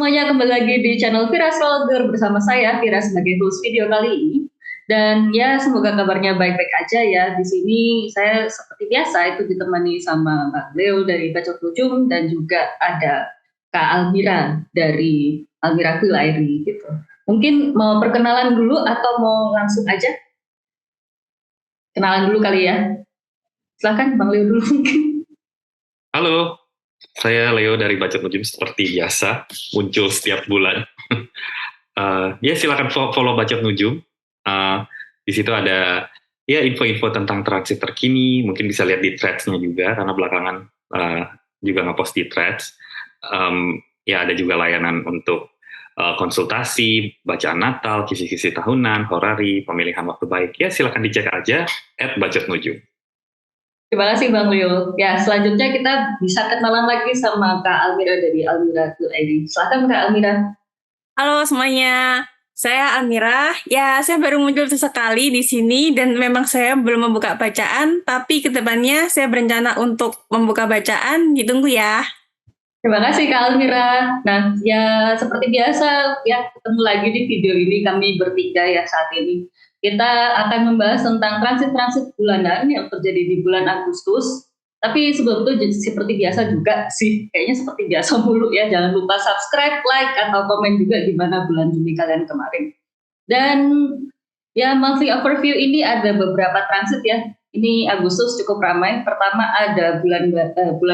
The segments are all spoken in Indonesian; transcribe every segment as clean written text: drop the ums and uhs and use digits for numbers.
semuanya, kembali lagi di channel Vira Astrologer bersama saya Vira sebagai host video kali ini. Dan ya semoga kabarnya baik-baik aja ya. Di sini saya seperti biasa itu ditemani sama Mbak Leo dari Bacot Nujum dan juga ada Kak Almira dari Almira Filairi gitu. Mungkin mau perkenalan dulu atau mau langsung aja? Kenalan dulu kali ya. Silakan Bang Leo dulu mungkin. Halo, saya Leo dari Bacot Nujum seperti biasa, muncul setiap bulan. Ya silakan follow Bacot Nujum. Di situ ada ya info-info tentang transit terkini, mungkin bisa lihat di threads-nya juga, karena belakangan juga ngepost di threads. Ya ada juga layanan untuk konsultasi, bacaan Natal, kisi-kisi tahunan, horari, pemilihan waktu baik. Ya silakan dicek aja @bacotnujum. Terima kasih Bang Leo. Ya, selanjutnya kita bisa kenalan lagi sama Kak Almira dari Almira Filairi. Silakan Kak Almira. Halo semuanya, saya Almira. Ya, saya baru muncul sesekali di sini dan memang saya belum membuka bacaan, tapi kedepannya saya berencana untuk membuka bacaan. Ditunggu ya. Terima kasih Kak Almira. Nah, ya seperti biasa ya ketemu lagi di video ini kami bertiga ya saat ini. Kita akan membahas tentang transit-transit bulanan yang terjadi di bulan Agustus. Tapi sebelum itu seperti biasa juga sih, kayaknya seperti biasa mulu ya. Jangan lupa subscribe, like, atau komen juga gimana bulan Juni kalian kemarin. Dan ya monthly overview ini ada beberapa transit ya. Ini Agustus cukup ramai. Pertama ada bulan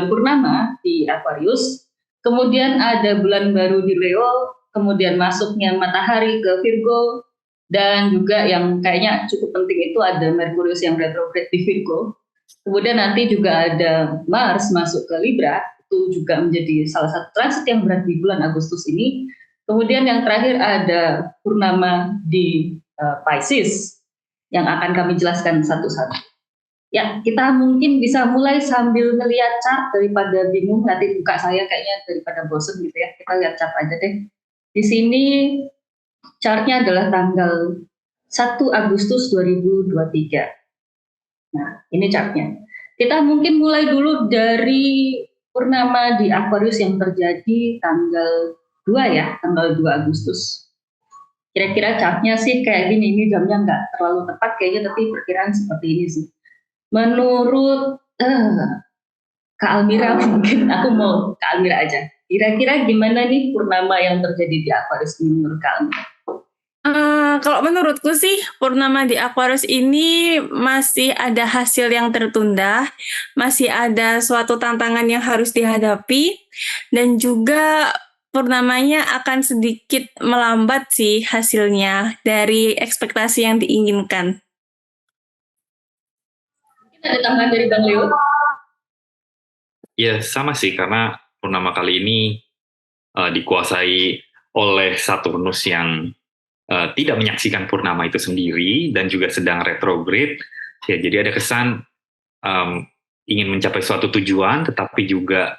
purnama di Aquarius, kemudian ada bulan baru di Leo, kemudian masuknya matahari ke Virgo, dan juga yang kayaknya cukup penting itu ada Merkurius yang retrograde di Virgo. Kemudian nanti juga ada Mars masuk ke Libra, itu juga menjadi salah satu transit yang berat di bulan Agustus ini. Kemudian yang terakhir ada purnama di Pisces yang akan kami jelaskan satu-satu. Ya, kita mungkin bisa mulai sambil melihat chart daripada bingung, nanti buka saya kayaknya daripada bosen gitu ya. Kita lihat chart aja deh. Di sini chartnya adalah tanggal 1 Agustus 2023. Nah, ini chartnya. Kita mungkin mulai dulu dari purnama di Aquarius yang terjadi tanggal 2 ya, tanggal 2 Agustus. Kira-kira chartnya sih kayak gini, ini jamnya nggak terlalu tepat kayaknya, tapi perkiraan seperti ini sih. Menurut Kak Almira, mungkin aku mau Kak Almira aja. Kira-kira gimana nih purnama yang terjadi di Aquarius menurut Kak Almira? Kalau menurutku sih purnama di Aquarius ini masih ada hasil yang tertunda, masih ada suatu tantangan yang harus dihadapi, dan juga purnamanya akan sedikit melambat sih hasilnya dari ekspektasi yang diinginkan. Mungkin ada tambahan dari Bang Leo? Ya sama sih, karena purnama kali ini dikuasai oleh Saturnus yang tidak menyaksikan purnama itu sendiri dan juga sedang retrograde. Ya, jadi ada kesan ingin mencapai suatu tujuan, tetapi juga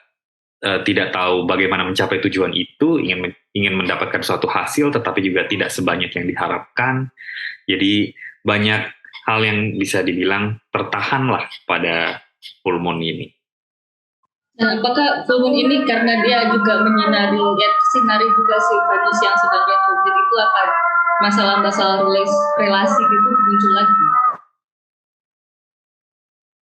tidak tahu bagaimana mencapai tujuan itu, ingin mendapatkan suatu hasil, tetapi juga tidak sebanyak yang diharapkan. Jadi banyak hal yang bisa dibilang tertahanlah pada full moon ini. Nah, apakah full moon ini karena dia juga menyinari juga si Venus yang sedang retrograde itu apa masalah-masalah relasi gitu muncul lagi?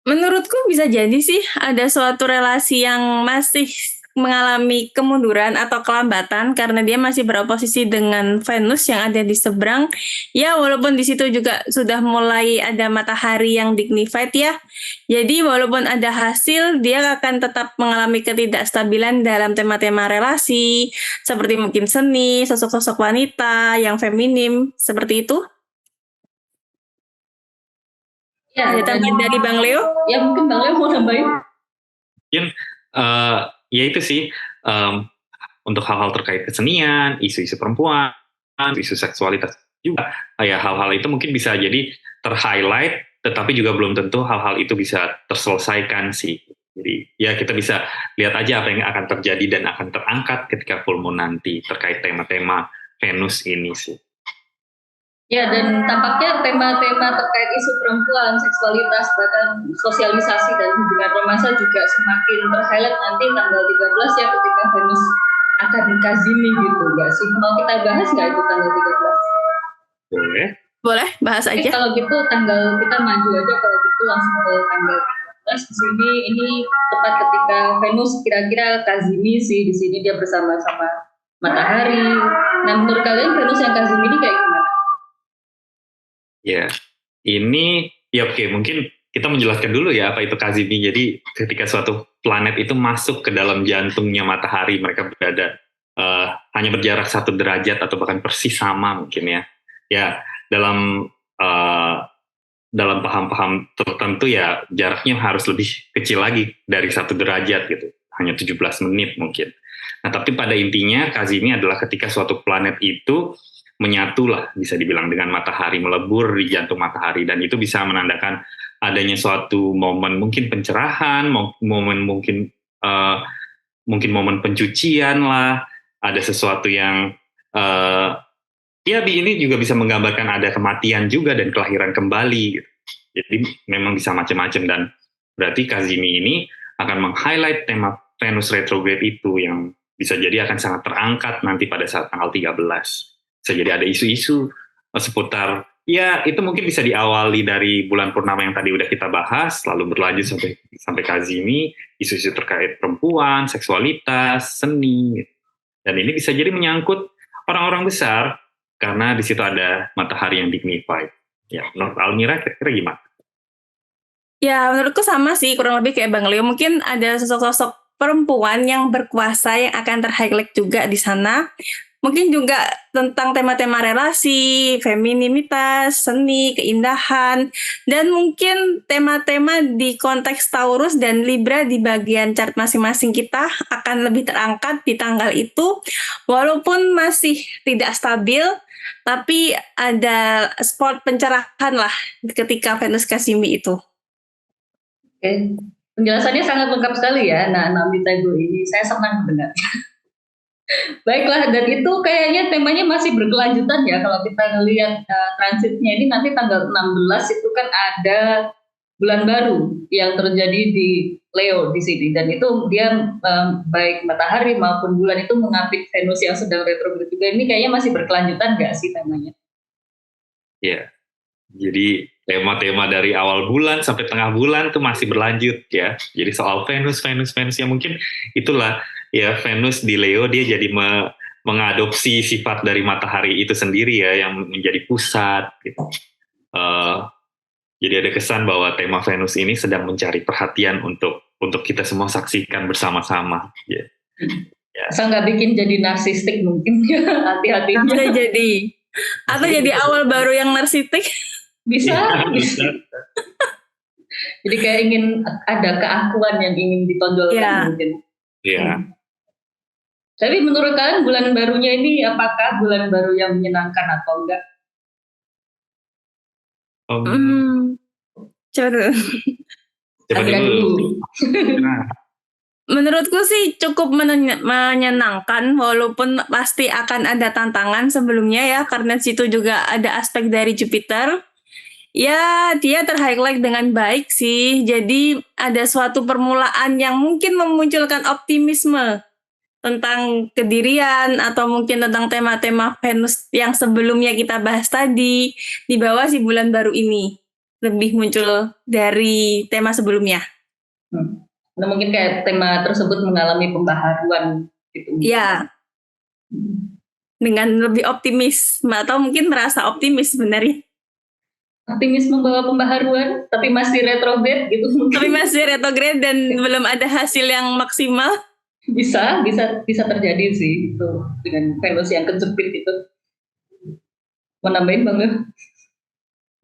Menurutku bisa jadi sih ada suatu relasi yang masih mengalami kemunduran atau kelambatan karena dia masih beroposisi dengan Venus yang ada di seberang. Ya, walaupun di situ juga sudah mulai ada matahari yang dignified ya. Jadi walaupun ada hasil, dia akan tetap mengalami ketidakstabilan dalam tema-tema relasi, seperti mungkin seni, sosok-sosok wanita yang feminim, seperti itu. Ya, ada tambahan dari Bang Leo? Ya, mungkin Bang Leo mau nambahin. Mungkin ya itu sih, untuk hal-hal terkait kesenian, isu-isu perempuan, isu seksualitas juga, ya hal-hal itu mungkin bisa jadi ter-highlight, tetapi juga belum tentu hal-hal itu bisa terselesaikan sih. Jadi ya kita bisa lihat aja apa yang akan terjadi dan akan terangkat ketika full moon nanti terkait tema-tema Venus ini sih. Ya, dan tampaknya tema-tema terkait isu perempuan, seksualitas, bahkan sosialisasi dan hubungan romansa juga semakin ter-highlight nanti tanggal 13 ya ketika Venus akan Kazimi gitu nggak sih? Mau kita bahas nggak itu tanggal 13? Boleh. Boleh, bahas aja. Kalau gitu kita maju aja kalau gitu langsung ke tanggal 13 di sini. Ini tepat ketika Venus kira-kira Kazimi sih di sini dia bersama-sama matahari. Nah menurut kalian Venus yang Kazimi ini kayak gimana? Ya, ini ya oke, mungkin kita menjelaskan dulu ya apa itu Kazimi. Jadi ketika suatu planet itu masuk ke dalam jantungnya matahari, mereka berada hanya berjarak 1 derajat atau bahkan persis sama mungkin ya. Ya, dalam paham-paham tertentu ya jaraknya harus lebih kecil lagi dari 1 derajat gitu, hanya 17 menit mungkin. Nah tapi pada intinya Kazimi adalah ketika suatu planet itu menyatu lah bisa dibilang dengan matahari, melebur di jantung matahari, dan itu bisa menandakan adanya suatu momen mungkin pencerahan, momen mungkin momen pencucian lah, ada sesuatu yang ya ini juga bisa menggambarkan ada kematian juga dan kelahiran kembali gitu. Jadi memang bisa macam-macam, dan berarti Kazimi ini akan meng-highlight tema Venus retrograde itu yang bisa jadi akan sangat terangkat nanti pada saat tanggal 13. Bisa jadi ada isu-isu seputar, ya itu mungkin bisa diawali dari bulan purnama yang tadi udah kita bahas, lalu berlanjut sampai Kazimi, isu-isu terkait perempuan, seksualitas, seni, dan ini bisa jadi menyangkut orang-orang besar karena di situ ada matahari yang dignified. Ya, menurut Almira kira-kira gimana? Ya, menurutku sama sih, kurang lebih kayak Bang Leo. Mungkin ada sosok-sosok perempuan yang berkuasa yang akan ter-highlight juga di sana. Mungkin juga tentang tema-tema relasi, femininitas, seni, keindahan, dan mungkin tema-tema di konteks Taurus dan Libra di bagian chart masing-masing kita akan lebih terangkat di tanggal itu, walaupun masih tidak stabil, tapi ada spot pencerahan lah ketika Venus Kazimi itu. Oke, penjelasannya sangat lengkap sekali ya. Nah, Namita Ibu ini saya senang mendengar. Baiklah, dan itu kayaknya temanya masih berkelanjutan ya. Kalau kita ngelihat transitnya ini nanti tanggal 16 itu kan ada bulan baru yang terjadi di Leo di sini, dan itu dia baik matahari maupun bulan itu mengapit Venus yang sedang retrograde juga. Ini kayaknya masih berkelanjutan nggak sih temanya? Ya, jadi tema-tema dari awal bulan sampai tengah bulan tuh masih berlanjut ya. Jadi soal Venus yang mungkin itulah ya, Venus di Leo dia jadi mengadopsi sifat dari matahari itu sendiri ya, yang menjadi pusat gitu. Jadi ada kesan bahwa tema Venus ini sedang mencari perhatian untuk kita semua saksikan bersama-sama. Ya. Asal nggak bikin jadi narsistik mungkin ya, hati-hatinya. Bisa jadi. Atau jadi awal baru yang narsistik. Bisa. Jadi kayak ingin ada keakuan yang ingin ditonjolkan mungkin. Iya. Tapi menurut kalian bulan barunya ini apakah bulan baru yang menyenangkan atau enggak? Coba dulu. Menurutku sih cukup menyenangkan, walaupun pasti akan ada tantangan sebelumnya ya, karena situ juga ada aspek dari Jupiter. Ya, dia ter-highlight dengan baik sih. Jadi ada suatu permulaan yang mungkin memunculkan optimisme tentang kedirian atau mungkin tentang tema-tema Venus yang sebelumnya kita bahas tadi di bawah si bulan baru ini lebih muncul dari tema sebelumnya. Nah, mungkin kayak tema tersebut mengalami pembaharuan gitu. Ya. Dengan lebih optimis atau mungkin merasa optimis sebenarnya. Optimis membawa pembaharuan, tapi masih retrograde gitu. Tapi masih retrograde dan belum ada hasil yang maksimal. Bisa terjadi sih itu dengan Venus yang kejepit itu. Mau nambahin Bang?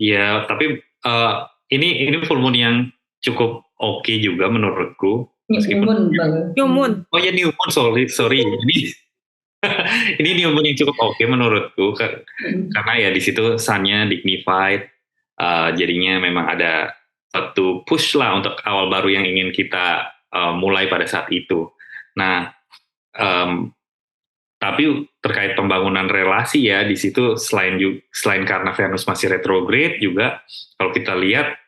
Iya, tapi ini full moon yang cukup oke juga menurutku. New moon. Oh ya, new moon, sorry. Ini new moon yang cukup oke menurutku karena ya di situ sunnya dignified. Jadinya memang ada satu push lah untuk awal baru yang ingin kita mulai pada saat itu. Nah, tapi terkait pembangunan relasi ya di situ selain karena Venus masih retrograde juga kalau kita lihat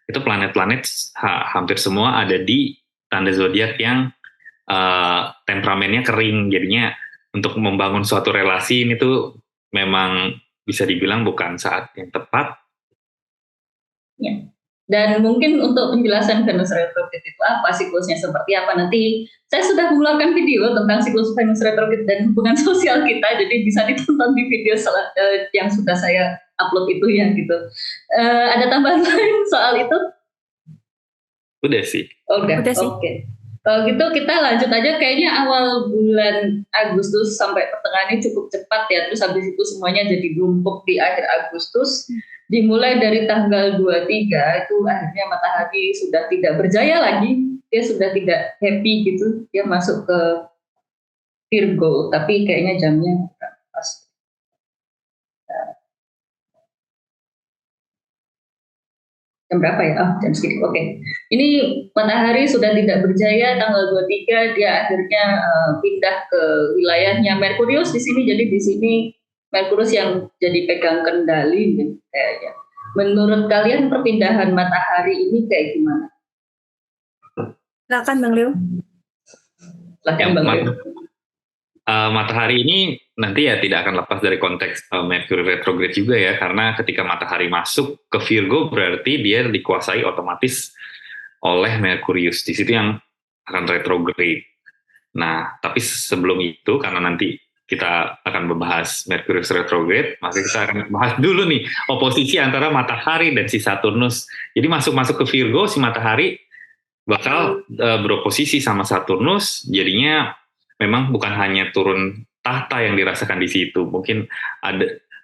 itu planet-planet hampir semua ada di tanda zodiak yang temperamennya kering, jadinya untuk membangun suatu relasi ini tuh memang bisa dibilang bukan saat yang tepat. Ya. Dan mungkin untuk penjelasan Venus retrograde itu apa, siklusnya seperti apa, nanti saya sudah mengeluarkan video tentang siklus Venus retrograde dan hubungan sosial kita, jadi bisa ditonton di video yang sudah saya upload itu ya gitu. Ada tambahan lain soal itu? Udah sih. Udah sih. Oke. Kalau gitu kita lanjut aja, kayaknya awal bulan Agustus sampai pertengahan ini cukup cepat ya, terus habis itu semuanya jadi numpuk di akhir Agustus. Dimulai dari tanggal 23 itu akhirnya matahari sudah tidak berjaya lagi, dia sudah tidak happy gitu, dia masuk ke Virgo, tapi kayaknya jamnya pas. Jam berapa ya? Jam segitu. Oke. Ini matahari sudah tidak berjaya tanggal 23, dia akhirnya pindah ke wilayahnya Merkurius di sini. Jadi di sini Merkurius yang jadi pegang kendali gitu, kayaknya. Menurut kalian perpindahan matahari ini kayak gimana? Silakan Bang Leo. Silakan Bang Leo. Matahari ini nanti ya tidak akan lepas dari konteks Mercury retrograde juga ya, karena ketika matahari masuk ke Virgo berarti dia dikuasai otomatis oleh Merkurius, di situ yang akan retrograde. Nah, tapi sebelum itu karena nanti kita akan membahas Merkurius retrograde, maka kita akan bahas dulu nih oposisi antara matahari dan si Saturnus. Jadi masuk ke Virgo, si matahari bakal beroposisi sama Saturnus, jadinya memang bukan hanya turun tahta yang dirasakan di situ, mungkin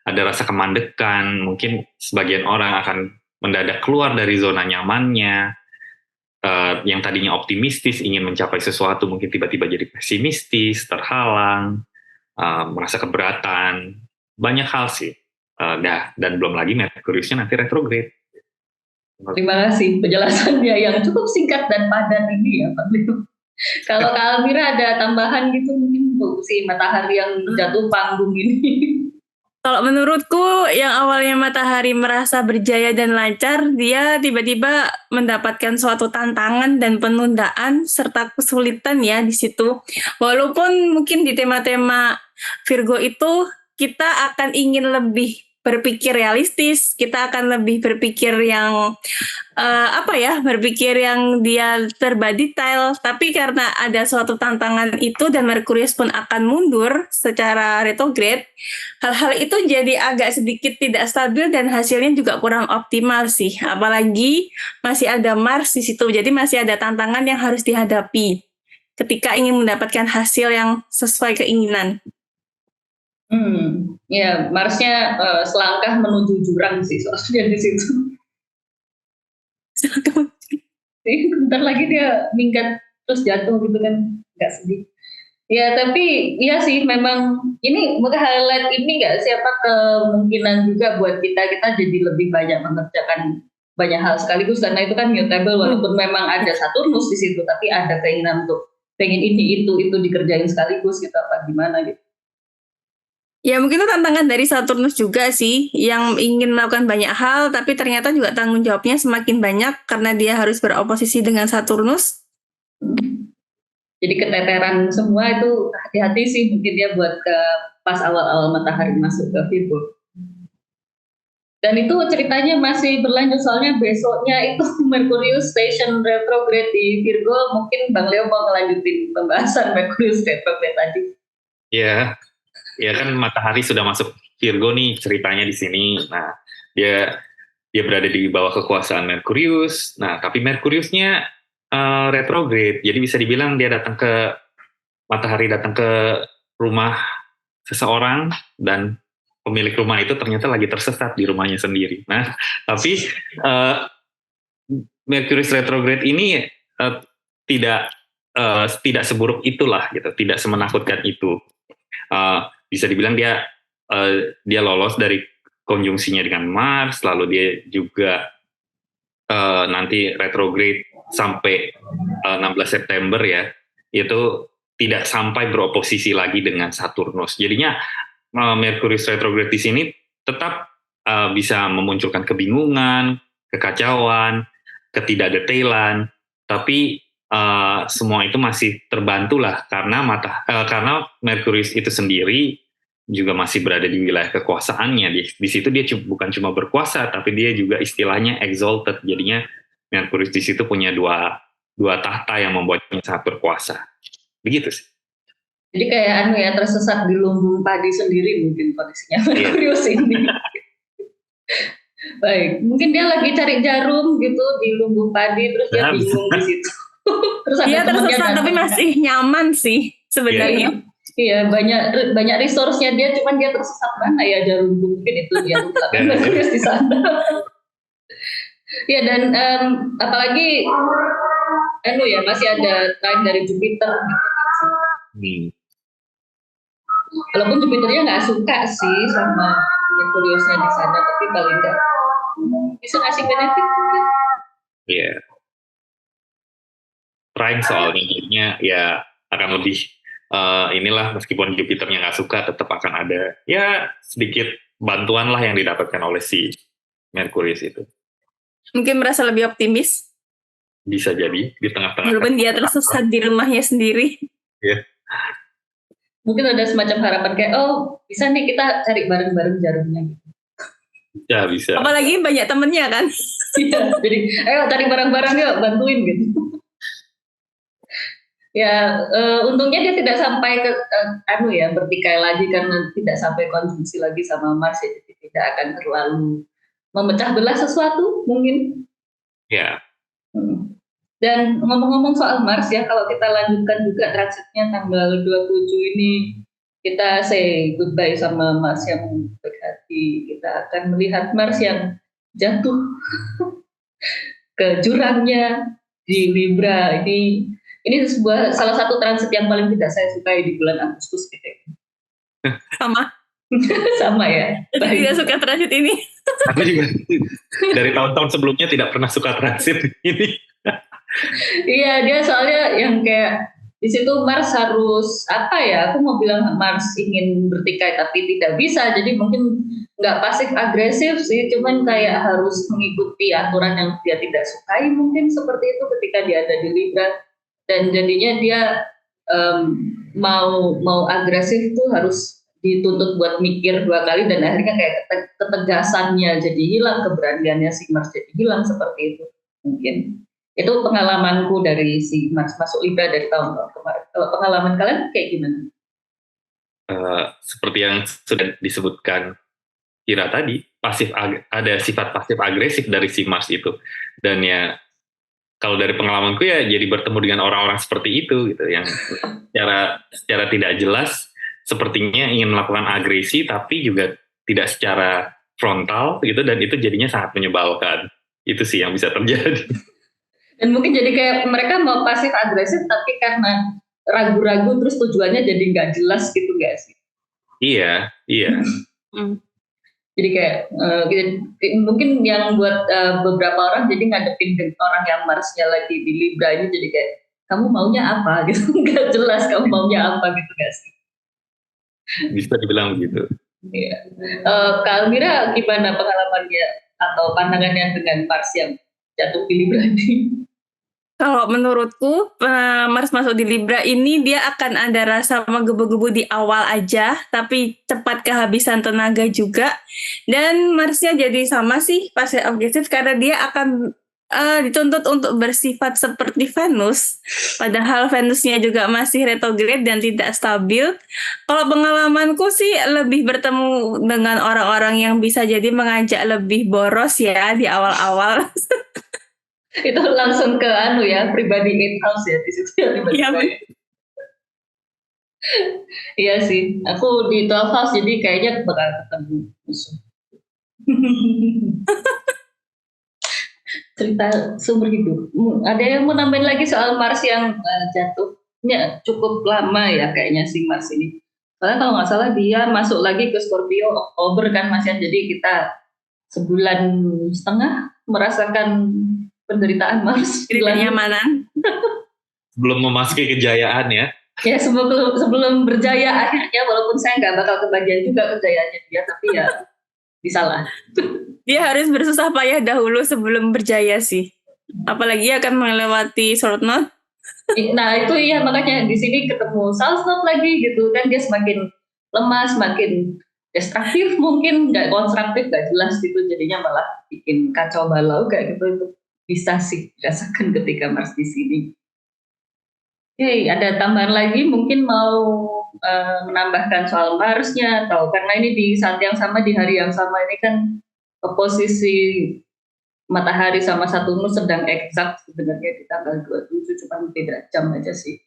ada rasa kemandekan, mungkin sebagian orang akan mendadak keluar dari zona nyamannya, yang tadinya optimistis ingin mencapai sesuatu mungkin tiba-tiba jadi pesimistis, terhalang, merasa keberatan, banyak hal sih. Dan belum lagi Merkuriusnya nanti retrograde. Terima kasih penjelasannya yang cukup singkat dan padat ini ya Pak Leo. Kalau Kak Almira ada tambahan gitu mungkin untuk si matahari yang jatuh panggung ini? Kalau menurutku yang awalnya matahari merasa berjaya dan lancar, dia tiba-tiba mendapatkan suatu tantangan dan penundaan serta kesulitan ya di situ. Walaupun mungkin di tema-tema Virgo itu kita akan ingin lebih berpikir realistis, kita akan lebih berpikir yang berpikir yang dia serba detail, tapi karena ada suatu tantangan itu dan Merkurius pun akan mundur secara retrograde, hal-hal itu jadi agak sedikit tidak stabil dan hasilnya juga kurang optimal sih, apalagi masih ada Mars di situ, jadi masih ada tantangan yang harus dihadapi ketika ingin mendapatkan hasil yang sesuai keinginan. Ya, Marsnya selangkah menuju jurang sih soalnya di situ. Bentar lagi dia minggat terus jatuh gitu kan, nggak sedih. Ya tapi iya sih memang ini highlight ini nggak siapa kemungkinan juga buat kita jadi lebih banyak mengerjakan banyak hal sekaligus, karena itu kan mutable, walaupun memang ada Saturnus di situ tapi ada keinginan untuk pengen ini itu dikerjain sekaligus gitu, apa gimana gitu. Ya mungkin itu tantangan dari Saturnus juga sih, yang ingin melakukan banyak hal, tapi ternyata juga tanggung jawabnya semakin banyak karena dia harus beroposisi dengan Saturnus. Jadi keteteran semua itu, hati-hati sih mungkin dia buat ke pas awal-awal matahari masuk ke Virgo. Dan itu ceritanya masih berlanjut, soalnya besoknya itu Merkurius station retrograde di Virgo, mungkin Bang Leo mau ngelanjutin pembahasan Merkurius retrograde tadi. Iya. Ya kan matahari sudah masuk Virgo nih ceritanya di sini. Nah, dia berada di bawah kekuasaan Merkurius. Nah, tapi Merkuriusnya retrograde. Jadi bisa dibilang dia matahari datang ke rumah seseorang dan pemilik rumah itu ternyata lagi tersesat di rumahnya sendiri. Nah, tapi Merkurius retrograde ini tidak seburuk itulah gitu, tidak semenakutkan itu. Bisa dibilang dia lolos dari konjungsinya dengan Mars, lalu dia juga nanti retrograde sampai 16 September ya, itu tidak sampai beroposisi lagi dengan Saturnus. Jadinya Merkurius retrograde di sini tetap bisa memunculkan kebingungan, kekacauan, ketidakdetailan, tapi semua itu masih terbantu lah karena karena Merkurius itu sendiri juga masih berada di wilayah kekuasaannya. Di situ dia bukan cuma berkuasa, tapi dia juga istilahnya exalted. Jadinya Merkurius di situ punya dua tahta yang membuatnya sangat berkuasa. Begitu sih. Jadi kayak tersesat di lumbung padi sendiri mungkin kondisinya Merkurius ini. Baik, mungkin dia lagi cari jarum gitu di lumbung padi, terus dia bingung di situ. Terus dia tersesat tapi masih nyaman sih sebenarnya. Iya, banyak resource-nya dia, cuman dia tersesat mana ya jarum, mungkin itu dia Merkurius di sana. Ya, dan apalagi masih ada trine dari Jupiter gitu. Walaupun Jupiternya nggak suka sih sama Merkuriusnya di sana, tapi paling nggak bisa ngasih benefit mungkin. Iya. Trine soalnya jadinya ya akan lebih inilah, meskipun Jupiternya nggak suka, tetap akan ada ya sedikit bantuan lah yang didapatkan oleh si Merkurius itu. Mungkin merasa lebih optimis. Bisa jadi di tengah-tengah. Walaupun dia tersesat di rumahnya sendiri. Iya. Mungkin ada semacam harapan kayak, bisa nih kita cari bareng-bareng jarumnya. Ya bisa. Apalagi banyak temennya kan. Iya, jadi ayo cari bareng-bareng yuk, bantuin gitu. Ya, untungnya dia tidak sampai ke bertikai lagi karena tidak sampai konjungsi lagi sama Mars, jadi tidak akan terlalu memecah belah sesuatu mungkin. Ya. Dan ngomong-ngomong soal Mars ya, kalau kita lanjutkan juga transitnya tanggal 27 ini, kita say goodbye sama Mars yang baik hati. Kita akan melihat Mars yang jatuh ke jurangnya di Libra. Ini salah satu transit yang paling tidak saya sukai di bulan Agustus gitu. Sama. Sama ya. Tidak suka transit ini. Aku juga dari tahun-tahun sebelumnya tidak pernah suka transit ini. Iya, dia soalnya yang kayak di situ Mars harus aku mau bilang Mars ingin bertikai tapi tidak bisa, jadi mungkin nggak pasif agresif sih, cuman kayak harus mengikuti aturan yang dia tidak sukai, mungkin seperti itu ketika dia ada di Libra, dan jadinya dia mau agresif tuh harus dituntut buat mikir 2 kali, dan akhirnya kayak ketegasannya jadi hilang, keberaniannya si Mars jadi hilang, seperti itu mungkin. Itu pengalamanku dari si Mars masuk Libra dari tahun-tahun kemarin. Kalau pengalaman kalian kayak gimana? Seperti yang sudah disebutkan Kira tadi, ada sifat pasif agresif dari si Mars itu. Dan ya, kalau dari pengalamanku ya jadi bertemu dengan orang-orang seperti itu gitu, yang secara tidak jelas sepertinya ingin melakukan agresi, tapi juga tidak secara frontal gitu, dan itu jadinya sangat menyebalkan. Itu sih yang bisa terjadi. Dan mungkin jadi kayak mereka mau pasif agresif tapi karena ragu-ragu terus tujuannya jadi nggak jelas gitu nggak sih? Iya. Jadi kayak mungkin yang buat beberapa orang jadi ngadepin orang yang Marsnya lagi di Libra ini jadi kayak kamu maunya apa gitu, nggak jelas kamu maunya apa gitu nggak sih? Bisa dibilang begitu. Iya. Kak Almira gimana pengalamannya atau pandangannya dengan Mars yang jatuh di Libra ini? Kalau menurutku Mars masuk di Libra ini dia akan ada rasa menggebu-gebu di awal aja, tapi cepat kehabisan tenaga juga. Dan Marsnya jadi sama sih pasif agresif karena dia akan dituntut untuk bersifat seperti Venus. Padahal Venusnya juga masih retrograde dan tidak stabil. Kalau pengalamanku sih lebih bertemu dengan orang-orang yang bisa jadi mengajak lebih boros ya di awal-awal. Itu langsung ke pribadi 8 house ya di situ ya tiba-tiba. Iya sih, aku di 12 house jadi kayaknya bakal ketemu musuh. Cerita sumber hidup. Ada yang mau nambahin lagi soal Mars yang jatuhnya cukup lama ya kayaknya si Mars ini. Soalnya kalau nggak salah dia masuk lagi ke Scorpio Oktober kan Mas ya, jadi kita 1,5 bulan merasakan penderitaan Mars, kenyamanan. Sebelum memasuki kejayaan ya. Ya sebelum berjaya akhirnya, walaupun saya nggak bakal kebagian juga kejayaannya dia, tapi ya bisalah. Dia harus bersusah payah dahulu sebelum berjaya sih. Apalagi akan melewati short note. Nah itu ya makanya di sini ketemu Salsnot lagi gitu kan, dia semakin lemah, semakin destruktif, mungkin nggak konstruktif, nggak jelas gitu, jadinya malah bikin kacau balau kayak gitu. Itu bisa sih dirasakan ketika Mars di sini. Oke, ada tambahan lagi mungkin mau menambahkan soal Marsnya, atau karena ini di saat yang sama, di hari yang sama ini kan posisi Matahari sama Saturnus sedang eksak sebenarnya di tanggal 27, cuma beda jam aja sih.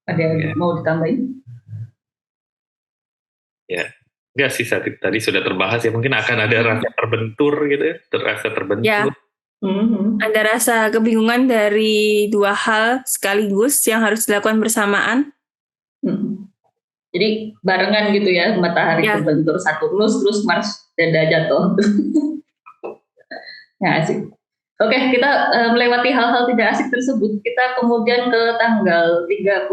Ada yang mau ditambahin? Ya, enggak sih, tadi sudah terbahas ya. Mungkin akan ada rasa terbentur gitu ya, rasa terbentur. Ya, ada rasa kebingungan dari dua hal sekaligus yang harus dilakukan bersamaan. Jadi barengan gitu ya, Matahari terbentur Saturnus, terus Mars dada jatuh. Ya asik. Oke, kita melewati hal-hal tidak asik tersebut. Kita kemudian ke tanggal 31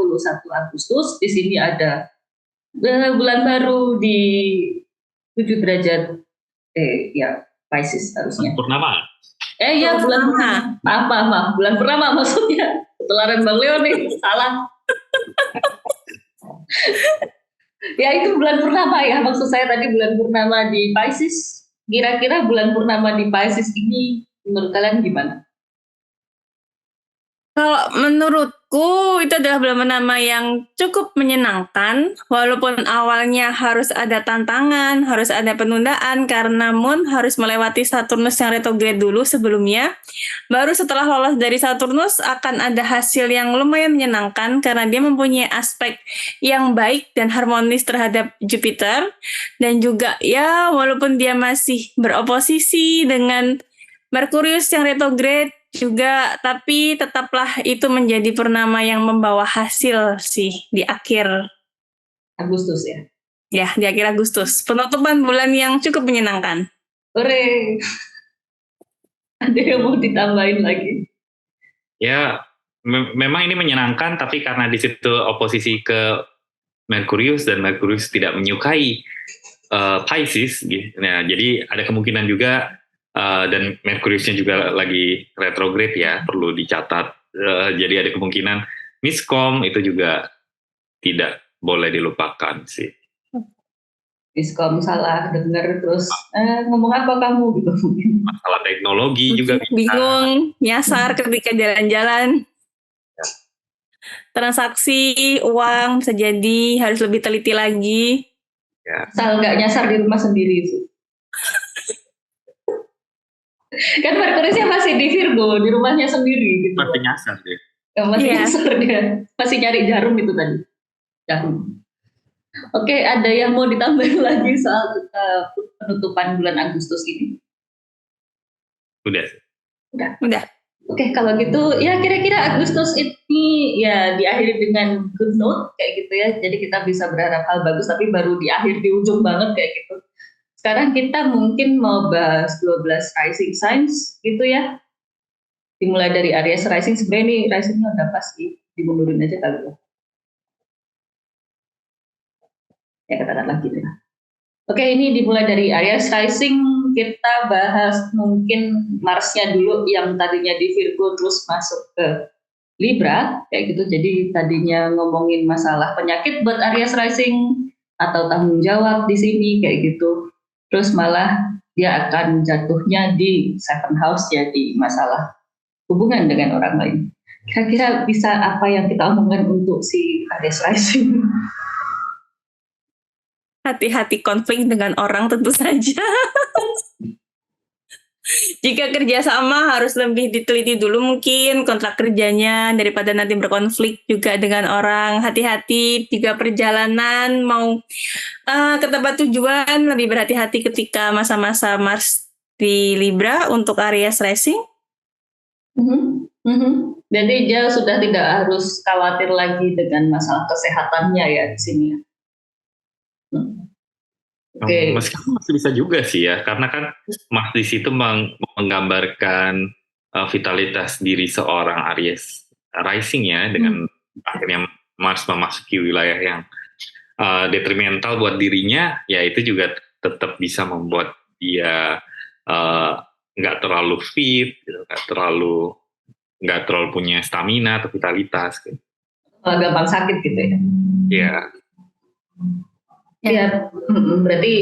Agustus. Di sini ada bulan baru di 7 derajat ya Pisces harusnya. Purnama. Ya bulan purnama. Maaf, bulan purnama maksudnya. Ketularan Bang Leo nih, salah. Ya itu bulan purnama ya, maksud saya tadi bulan purnama di Pisces. Kira-kira bulan purnama di Pisces ini menurut kalian gimana? Kalau menurutku itu adalah bulan purnama yang cukup menyenangkan, walaupun awalnya harus ada tantangan, harus ada penundaan karena Moon harus melewati Saturnus yang retrograde dulu sebelumnya. Baru setelah lolos dari Saturnus akan ada hasil yang lumayan menyenangkan karena dia mempunyai aspek yang baik dan harmonis terhadap Jupiter, dan juga ya walaupun dia masih beroposisi dengan Merkurius yang retrograde juga, tapi tetaplah itu menjadi purnama yang membawa hasil sih di akhir Agustus ya. Ya, di akhir Agustus. Penutupan bulan yang cukup menyenangkan. Hore. Ada yang mau ditambahin lagi? Ya, memang ini menyenangkan, tapi karena di situ oposisi ke Merkurius dan Merkurius tidak menyukai Pisces, gitu. Nah, jadi ada kemungkinan juga dan Merkuriusnya juga lagi retrograde ya, perlu dicatat. Jadi ada kemungkinan miskom itu juga tidak boleh dilupakan sih. Miskom salah dengar terus ngomong apa kamu gitu. Masalah teknologi juga bisa. Bingung, nyasar ketika jalan-jalan. Ya. Transaksi uang bisa jadi harus lebih teliti lagi. Ya. Asal nggak nyasar di rumah sendiri sih. Kan Merkuriusnya masih di Virgo, di rumahnya sendiri gitu. Masih nyasar dia. Masih nyasar dia. Masih nyari jarum itu tadi. Jarum. Oke, ada yang mau ditambahin lagi soal penutupan bulan Agustus ini? Udah. Oke, kalau gitu ya kira-kira Agustus ini ya diakhiri dengan good note kayak gitu ya. Jadi kita bisa berharap hal bagus, tapi baru di akhir, di ujung banget kayak gitu. Sekarang kita mungkin mau bahas 12 rising signs gitu ya. Dimulai dari Aries rising, sebenarnya ini risingnya udah pasti dimundurin aja kali ya. Ya katakan lagi deh. Oke, ini dimulai dari Aries rising, kita bahas mungkin Marsnya dulu yang tadinya di Virgo terus masuk ke Libra kayak gitu. Jadi tadinya ngomongin masalah penyakit buat Aries rising atau tanggung jawab di sini kayak gitu. Terus malah dia akan jatuhnya di 7 house, jadi masalah hubungan dengan orang lain. Kira-kira bisa apa yang kita omongkan untuk si Aries rising? Hati-hati konflik dengan orang tentu saja. Jika kerjasama harus lebih diteliti dulu mungkin kontrak kerjanya daripada nanti berkonflik juga dengan orang. Hati-hati jika perjalanan mau ke tempat tujuan, lebih berhati-hati ketika masa-masa Mars di Libra untuk Aries rising. Jadi dia sudah tidak harus khawatir lagi dengan masalah kesehatannya ya di sini. Okay. Meskipun masih bisa juga sih ya, karena kan Mars di situ menggambarkan vitalitas diri seorang Aries rising ya, dengan akhirnya Mars memasuki wilayah yang detrimental buat dirinya, ya itu juga tetap bisa membuat dia nggak terlalu fit, nggak terlalu nggak terlalu punya stamina atau vitalitas. Gitu. Gampang sakit gitu ya. Iya. Ya, berarti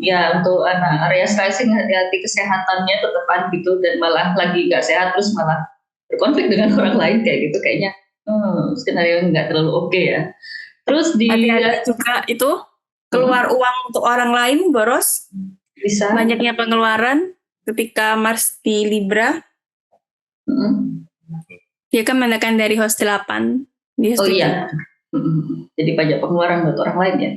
ya untuk anak Aries rising hati-hati kesehatannya tetepan gitu, dan malah lagi nggak sehat terus malah berkonflik dengan orang lain kayak gitu, kayaknya skenario nggak terlalu oke ya. Terus hati-hati juga itu keluar uang untuk orang lain, boros. Bisa. Banyaknya pengeluaran ketika Mars di Libra. Dia kan menekan dari host 8. Oh iya. Jadi banyak pengeluaran buat orang lain ya.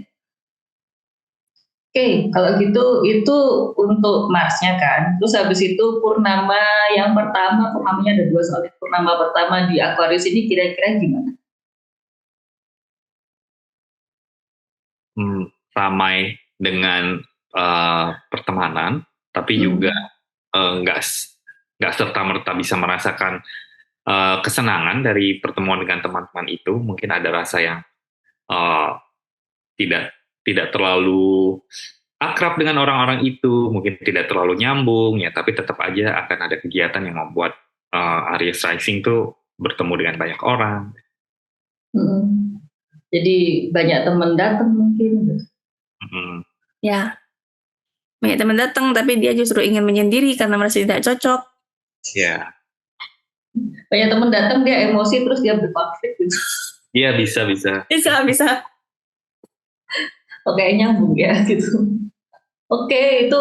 Oke, kalau gitu itu untuk Marsnya kan. Terus habis itu purnama yang pertama, purnamanya ada 2 soalnya. Purnama pertama di Aquarius ini kira-kira gimana? Ramai dengan pertemanan, tapi juga nggak serta-merta bisa merasakan kesenangan dari pertemuan dengan teman-teman itu. Mungkin ada rasa yang tidak terlalu akrab dengan orang-orang itu, mungkin tidak terlalu nyambung ya, tapi tetap aja akan ada kegiatan yang membuat Aries rising tuh bertemu dengan banyak orang. Jadi banyak teman datang mungkin. Ya, banyak teman datang, tapi dia justru ingin menyendiri karena merasa tidak cocok. Ya. Banyak teman datang, dia emosi terus dia berkonflik gitu. Iya, bisa. Oke, nyambung ya gitu. Oke, itu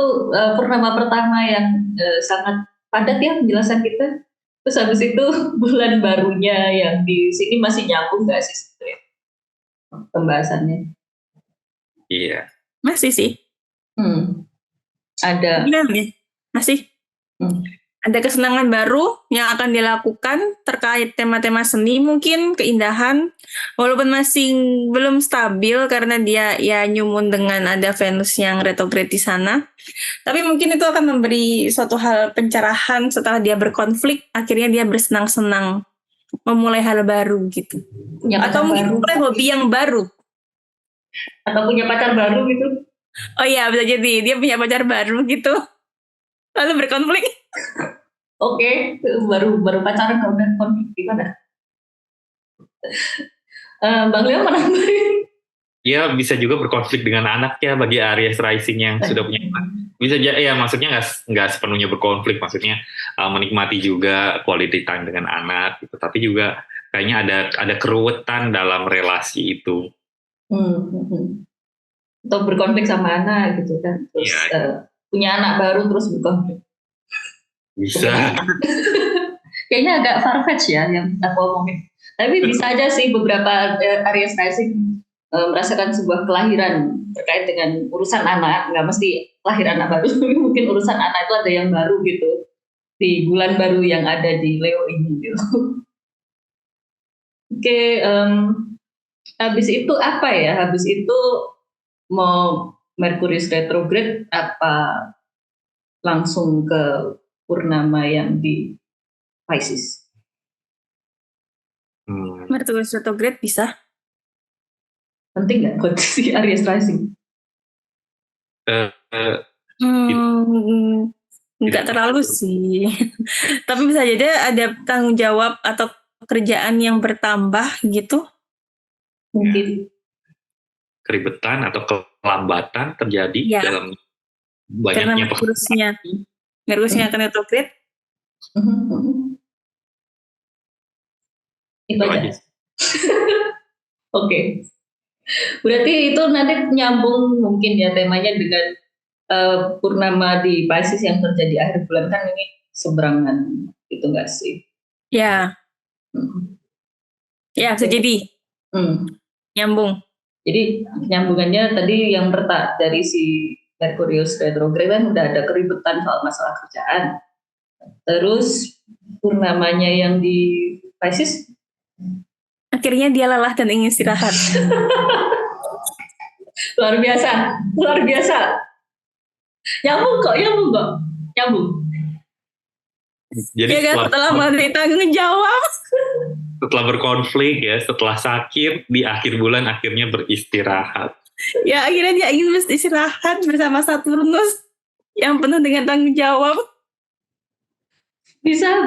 purnama pertama yang sangat padat ya penjelasan kita. Terus habis itu bulan barunya yang di sini masih nyambung nggak sih sebenarnya pembahasannya? Iya. Masih sih. Ada. Masih. Ada kesenangan baru yang akan dilakukan terkait tema-tema seni, mungkin keindahan, walaupun masih belum stabil karena dia ya nyumun dengan ada Venus yang retrograde di sana. Tapi mungkin itu akan memberi suatu hal pencerahan setelah dia berkonflik, akhirnya dia bersenang-senang memulai hal baru gitu. Atau mungkin mulai hobi yang baru. Atau punya pacar baru gitu. Oh iya, bisa jadi dia punya pacar baru gitu. Lalu berkonflik. Oke, baru pacaran udah konflik gimana? Bang Leo menambahin? Ya, bisa juga berkonflik dengan anaknya bagi Aries rising yang sudah punya anak. Bisa ya, maksudnya nggak sepenuhnya berkonflik, maksudnya menikmati juga quality time dengan anak gitu. Tapi juga kayaknya ada keruwetan dalam relasi itu. Atau berkonflik sama anak gitu kan. Terus punya anak baru terus berkonflik. Bisa. Kayaknya agak far-fetched ya yang aku omongin. Tapi bisa aja sih beberapa Aries rising merasakan sebuah kelahiran terkait dengan urusan anak. Nggak mesti lahir anak baru, mungkin urusan anak itu ada yang baru gitu di bulan baru yang ada di Leo ini gitu. Oke, habis itu apa ya? Habis itu mau Merkurius retrograde apa langsung ke purnama yang di Pisces? Merkurius retrograde bisa. Penting nggak buat si Aries rising? Nggak terlalu sih. Tapi bisa jadi ada tanggung jawab atau pekerjaan yang bertambah gitu. Mungkin. Keribetan atau kelambatan terjadi dalam banyaknya pekerjaan. Merkuriusnya akan retrograde. Itu aja. Oke. Berarti itu nanti nyambung mungkin ya temanya dengan purnama di Pisces yang terjadi akhir bulan, kan ini seberangan itu enggak sih? Ya. Ya, bisa jadi. Nyambung. Jadi nyambungannya tadi yang dari si Merkurius retrograde kan udah ada keributan soal masalah kerjaan. Terus purnamanya yang di Pisces akhirnya dia lelah dan ingin istirahat. Luar biasa. Nyambung kok. Jadi ya kan, setelah melalui tanggung jawab, setelah berkonflik ya, setelah sakit di akhir bulan akhirnya beristirahat. Ya akhirnya dia ingin beristirahat bersama Saturnus yang penuh dengan tanggung jawab. Bisa.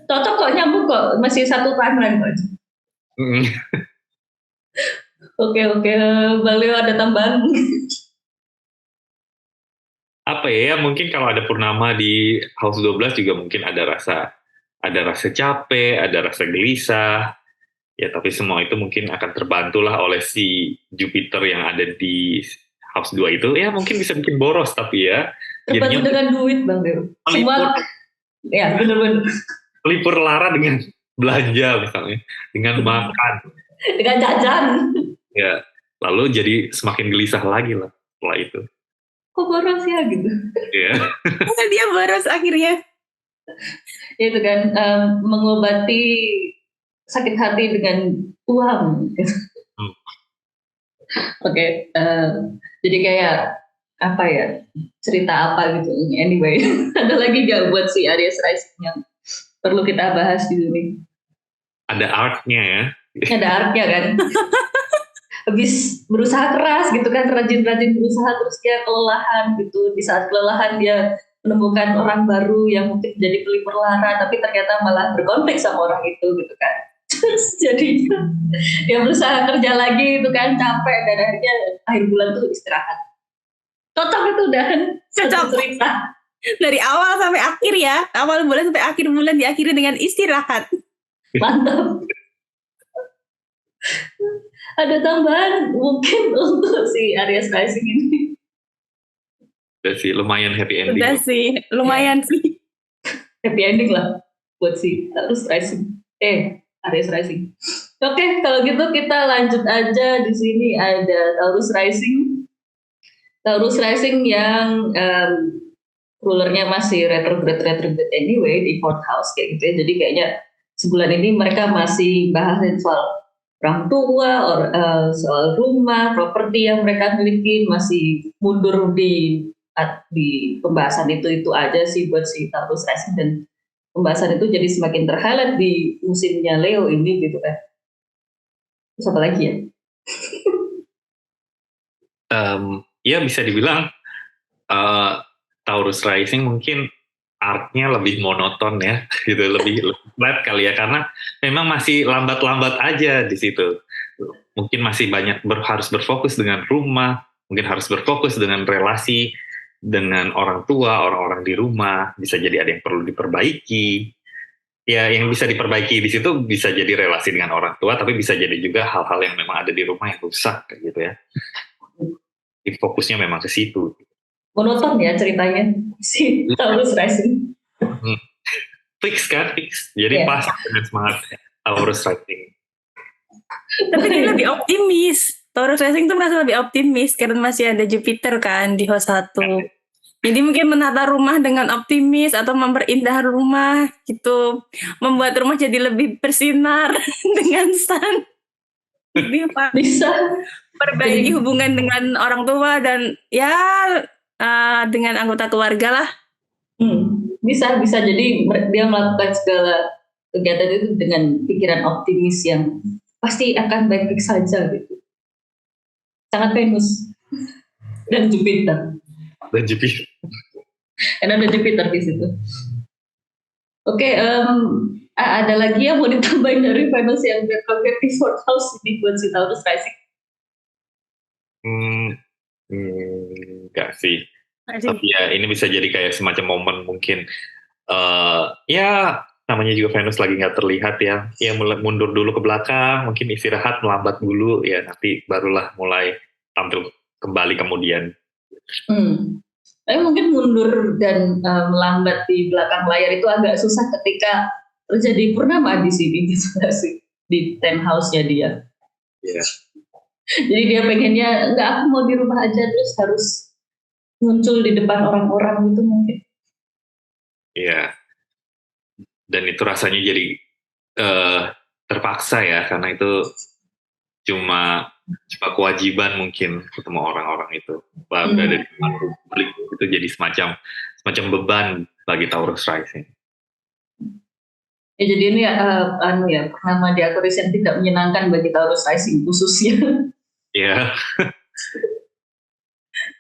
Cocok kok, nyambung kok. Masih satu timeline kok. Mm. Oke. Bang Leo ada tambahan? Apa ya, mungkin kalau ada purnama di House 12 juga mungkin ada rasa capek, ada rasa gelisah. Ya, tapi semua itu mungkin akan terbantulah oleh si Jupiter yang ada di House 2 itu. Ya, mungkin bisa bikin boros, tapi ya Terbantu jadinya dengan duit, Bang Leo. melipur, Semua, ya bener-bener. melipur lara dengan belanja misalnya, dengan makan. Dengan jajan. Ya, lalu jadi semakin gelisah lagi lah setelah itu. Kok boros ya gitu. Ya. Dia boros akhirnya. Itu kan mengobati sakit hati dengan uang. Oke, jadi kayak apa ya, cerita apa gitu. Anyway, ada lagi gak buat si Aries Rising yang perlu kita bahas di sini? Ada arc-nya ya. Ada arc-nya kan. Habis berusaha keras gitu kan, rajin-rajin berusaha, terus dia kelelahan gitu. Di saat kelelahan dia menemukan orang baru yang mungkin jadi pelipur lara, tapi ternyata malah berkonflik sama orang itu gitu kan. Terus jadi dia berusaha kerja lagi itu kan, capek, dan akhirnya akhir bulan tuh istirahat. Cocok itu dan Cocok. cerita Dari awal sampai akhir ya. Awal bulan sampai akhir bulan diakhiri dengan istirahat. mantap. Ada tambahan mungkin untuk si Aries Rising ini? Udah sih, lumayan happy ending. Udah sih, lumayan sih. Happy ending lah buat si Taurus Rising. Aries Rising. Oke, kalau gitu kita lanjut aja. Di sini ada Taurus Rising. Taurus Rising yang rulernya masih retrograde anyway di 4th house kayak gitu ya. Jadi kayaknya sebulan ini mereka masih bahasin soal orang tua, soal rumah, properti yang mereka miliki, masih mundur di pembahasan itu aja sih buat si Taurus Rising, dan pembahasan itu jadi semakin terhighlight di musimnya Leo ini gitu kan. Terus apa lagi ya? Ya bisa dibilang Taurus Rising mungkin artnya lebih monoton ya, gitu, lebih flat kali ya, karena memang masih lambat-lambat aja di situ. Mungkin masih banyak harus berfokus dengan rumah, mungkin harus berfokus dengan relasi dengan orang tua, orang-orang di rumah, bisa jadi ada yang perlu diperbaiki. Ya, yang bisa diperbaiki di situ bisa jadi relasi dengan orang tua, tapi bisa jadi juga hal-hal yang memang ada di rumah yang rusak kayak gitu ya. Jadi fokusnya memang ke situ. Monoton ya ceritanya si Taurus Rising. Fix kan, fix. Jadi pas dengan semangat Taurus Rising. Tapi dia lebih optimis. Taurus Rising tuh merasa lebih optimis karena masih ada Jupiter kan di house 1. Jadi mungkin menata rumah dengan optimis atau memperindah rumah gitu. Membuat rumah jadi lebih bersinar dengan sun. Jadi bisa perbaiki hubungan dengan orang tua dan ya dengan anggota keluarga lah. Bisa jadi dia melakukan segala kegiatan itu dengan pikiran optimis yang pasti akan baik-baik saja gitu. Sangat Venus dan Jupiter. Karena ada Jupiter di situ. Oke, ada lagi yang mau ditambahin dari Venus yang retrograde di 4th house ini buat si Taurus Rising? Enggak sih. Tapi ya ini bisa jadi kayak semacam momen mungkin ya namanya juga Venus lagi nggak terlihat ya mundur dulu ke belakang, mungkin istirahat, melambat dulu ya, nanti barulah mulai tampil kembali kemudian. Tapi mungkin mundur dan melambat di belakang layar itu agak susah ketika terjadi purnama di sini di 10th house-nya dia. Yeah. Jadi dia pengennya enggak, aku mau di rumah aja, terus harus muncul di depan orang-orang gitu mungkin. Iya. Dan itu rasanya jadi terpaksa ya, karena itu cuma kewajiban mungkin ketemu orang-orang itu. Berada di depan publik itu jadi semacam beban bagi Taurus Rising. Ya jadi ini purnama di Aquarius yang tidak menyenangkan bagi Taurus Rising khususnya. Iya.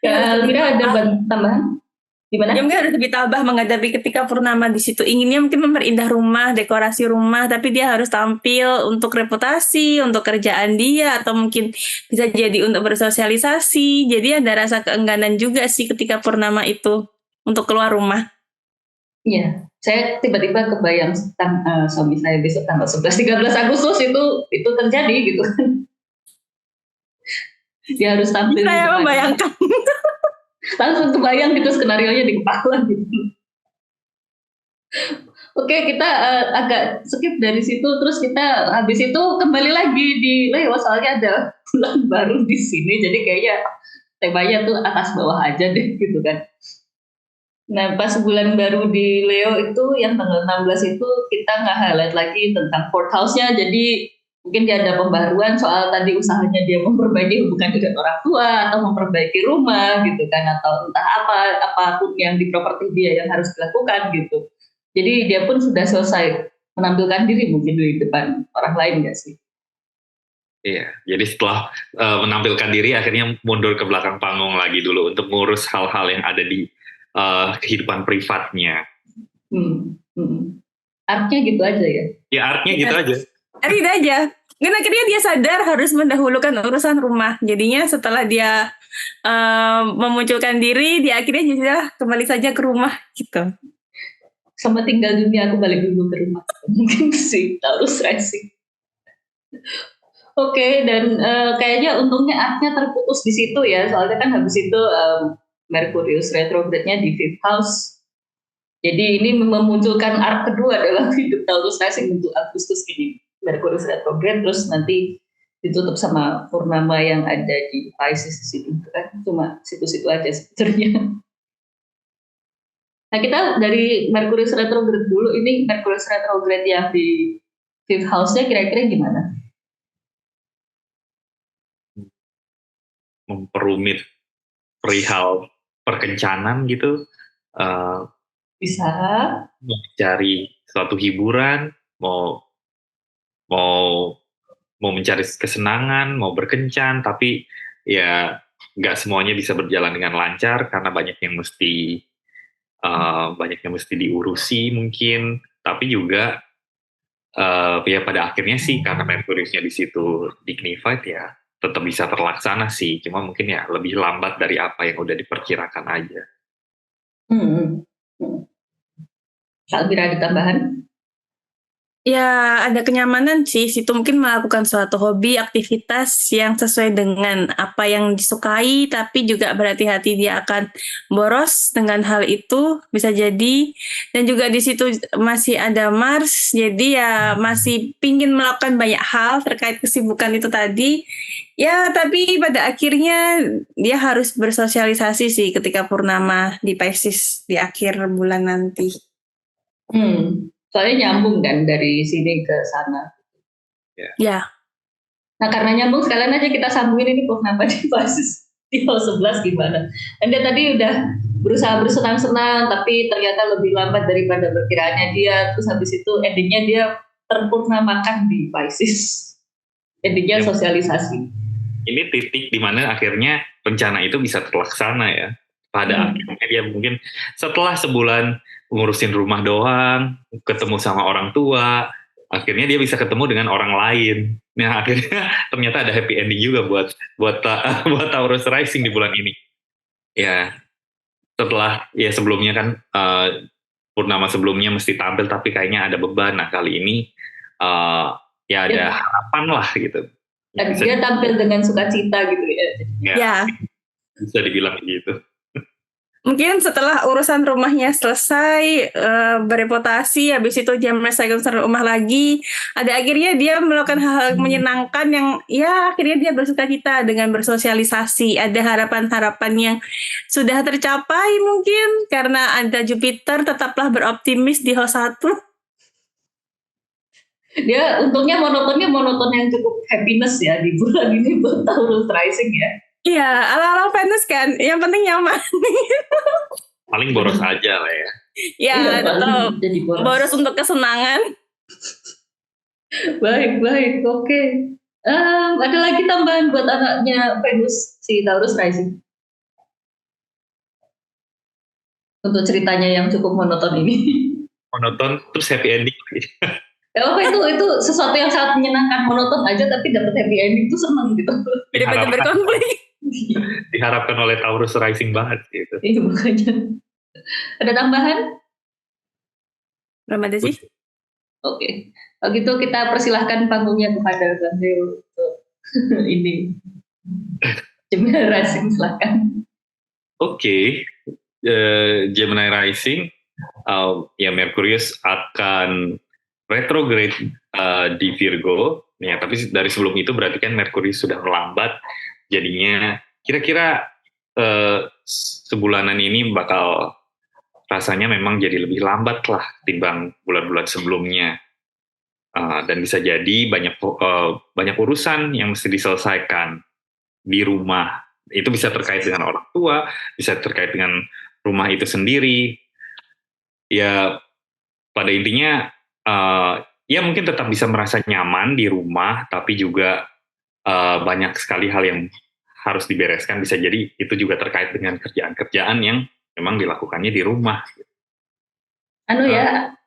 Ya, Elvira ada tambahan? Gimana? Ya mungkin harus lebih tabah menghadapi ketika purnama di situ. Inginnya mungkin memperindah rumah, dekorasi rumah, tapi dia harus tampil untuk reputasi, untuk kerjaan dia, atau mungkin bisa jadi untuk bersosialisasi. Jadi ada rasa keengganan juga sih ketika purnama itu untuk keluar rumah. Iya, saya tiba-tiba kebayang suami saya besok tanggal 11-13 Agustus itu terjadi gitu kan. Dia harus tampil. Saya membayangkan. Langsung kebayang gitu skenario-nya di kepala gitu. Oke, kita agak skip dari situ, terus kita habis itu kembali lagi di Leo, soalnya ada bulan baru di sini, jadi kayaknya temanya tuh atas bawah aja deh gitu kan. Nah, pas bulan baru di Leo itu yang tanggal 16 itu kita nggak highlight lagi tentang fourth house-nya, jadi mungkin dia ada pembaruan soal tadi usahanya dia memperbaiki hubungan dengan orang tua atau memperbaiki rumah gitu kan, atau entah apapun yang di properti dia yang harus dilakukan gitu. Jadi dia pun sudah selesai menampilkan diri mungkin di depan orang lain nggak sih? Iya, jadi setelah menampilkan diri akhirnya mundur ke belakang panggung lagi dulu untuk ngurus hal-hal yang ada di kehidupan privatnya. Artnya gitu aja ya? Ya artnya gitu aja. Gitu aja. Dan akhirnya dia sadar harus mendahulukan urusan rumah. Jadinya setelah dia memunculkan diri, dia akhirnya juga kembali saja ke rumah gitu. Sama tinggal dunia, aku balik dulu ke rumah. Mungkin sih Taurus rising. Oke, dan kayaknya untungnya artnya terputus di situ ya. Soalnya kan habis itu Merkurius retrograde-nya di fifth house. Jadi ini memunculkan arc kedua dalam hidup Taurus rising untuk Agustus ini. Merkurius retrograde, terus nanti ditutup sama purnama yang ada di Pisces di situ kan. Cuma situ-situ aja sebetulnya. Nah, kita dari Merkurius retrograde dulu. Ini Merkurius retrograde yang di fifth house-nya kira-kira gimana? Memperumit perihal perkencanan gitu. Bisa mencari suatu hiburan, mau mencari kesenangan, mau berkencan, tapi ya nggak semuanya bisa berjalan dengan lancar karena banyak yang mesti diurusi mungkin, tapi juga ya pada akhirnya sih karena Merkuriusnya di situ dignified ya tetap bisa terlaksana sih, cuma mungkin ya lebih lambat dari apa yang udah diperkirakan aja. Almira ada tambahan? Ya, ada kenyamanan sih. Situ mungkin melakukan suatu hobi, aktivitas yang sesuai dengan apa yang disukai, tapi juga berhati-hati dia akan boros dengan hal itu, bisa jadi. Dan juga di situ masih ada Mars, jadi ya masih pingin melakukan banyak hal terkait kesibukan itu tadi. Ya, tapi pada akhirnya dia harus bersosialisasi sih ketika purnama di Pisces di akhir bulan nanti. Soalnya nyambung kan dari sini ke sana. Ya. Nah, karena nyambung sekalian aja kita sambungin ini purnama di Pisces di house 11 gimana. Anda tadi udah berusaha bersenang-senang tapi ternyata lebih lambat daripada perkiraannya dia. Terus habis itu endingnya dia terpurnamakan di Pisces. Endingnya sosialisasi. Ini titik dimana akhirnya rencana itu bisa terlaksana ya. Pada akhirnya dia mungkin setelah sebulan ngurusin rumah doang, ketemu sama orang tua, akhirnya dia bisa ketemu dengan orang lain. Nah akhirnya ternyata ada happy ending juga buat Taurus rising di bulan ini. Ya setelah ya sebelumnya kan purnama sebelumnya mesti tampil tapi kayaknya ada beban. Nah kali ini ya ada harapan lah gitu. Dan dia tampil dengan sukacita gitu ya. Ya. Bisa dibilang gitu. Mungkin setelah urusan rumahnya selesai, bereputasi, habis itu dia menyelesaikan urusan rumah lagi, ada akhirnya dia melakukan hal-hal menyenangkan yang ya akhirnya dia bersukacita dengan bersosialisasi. Ada harapan-harapan yang sudah tercapai mungkin karena ada Jupiter, tetaplah beroptimis di house 1. Dia untungnya monoton yang cukup happiness ya di bulan ini buat Taurus rising ya. Iya, ala-ala Venus kan, yang penting nyaman. Paling boros aja lah ya. Ya, tetap boros untuk kesenangan. Baik, oke. Ada lagi tambahan buat anaknya Venus si Taurus rising? untuk ceritanya yang cukup monoton ini. Monoton terus happy ending. Ya apa itu sesuatu yang sangat menyenangkan, monoton aja tapi dapat happy ending itu seneng gitu. Daripada berkonflik. Diharapkan oleh Taurus Rising banget gitu. Iya makanya. Ada tambahan? Belum ada sih. Oke. Kalau gitu kita persilahkan panggungnya kepada Bang Leo untuk ini. Gemini Rising silakan. Oke. Gemini Rising, ya Merkurius akan retrograde di Virgo. Ya, tapi dari sebelum itu berarti kan Merkurius sudah melambat. Jadinya kira-kira sebulanan ini bakal rasanya memang jadi lebih lambat lah timbang bulan-bulan sebelumnya. Dan bisa jadi banyak urusan yang mesti diselesaikan di rumah. Itu bisa terkait dengan orang tua, bisa terkait dengan rumah itu sendiri. Ya pada intinya ya mungkin tetap bisa merasa nyaman di rumah, tapi juga banyak sekali hal yang harus dibereskan. Bisa jadi itu juga terkait dengan kerjaan-kerjaan yang memang dilakukannya di rumah.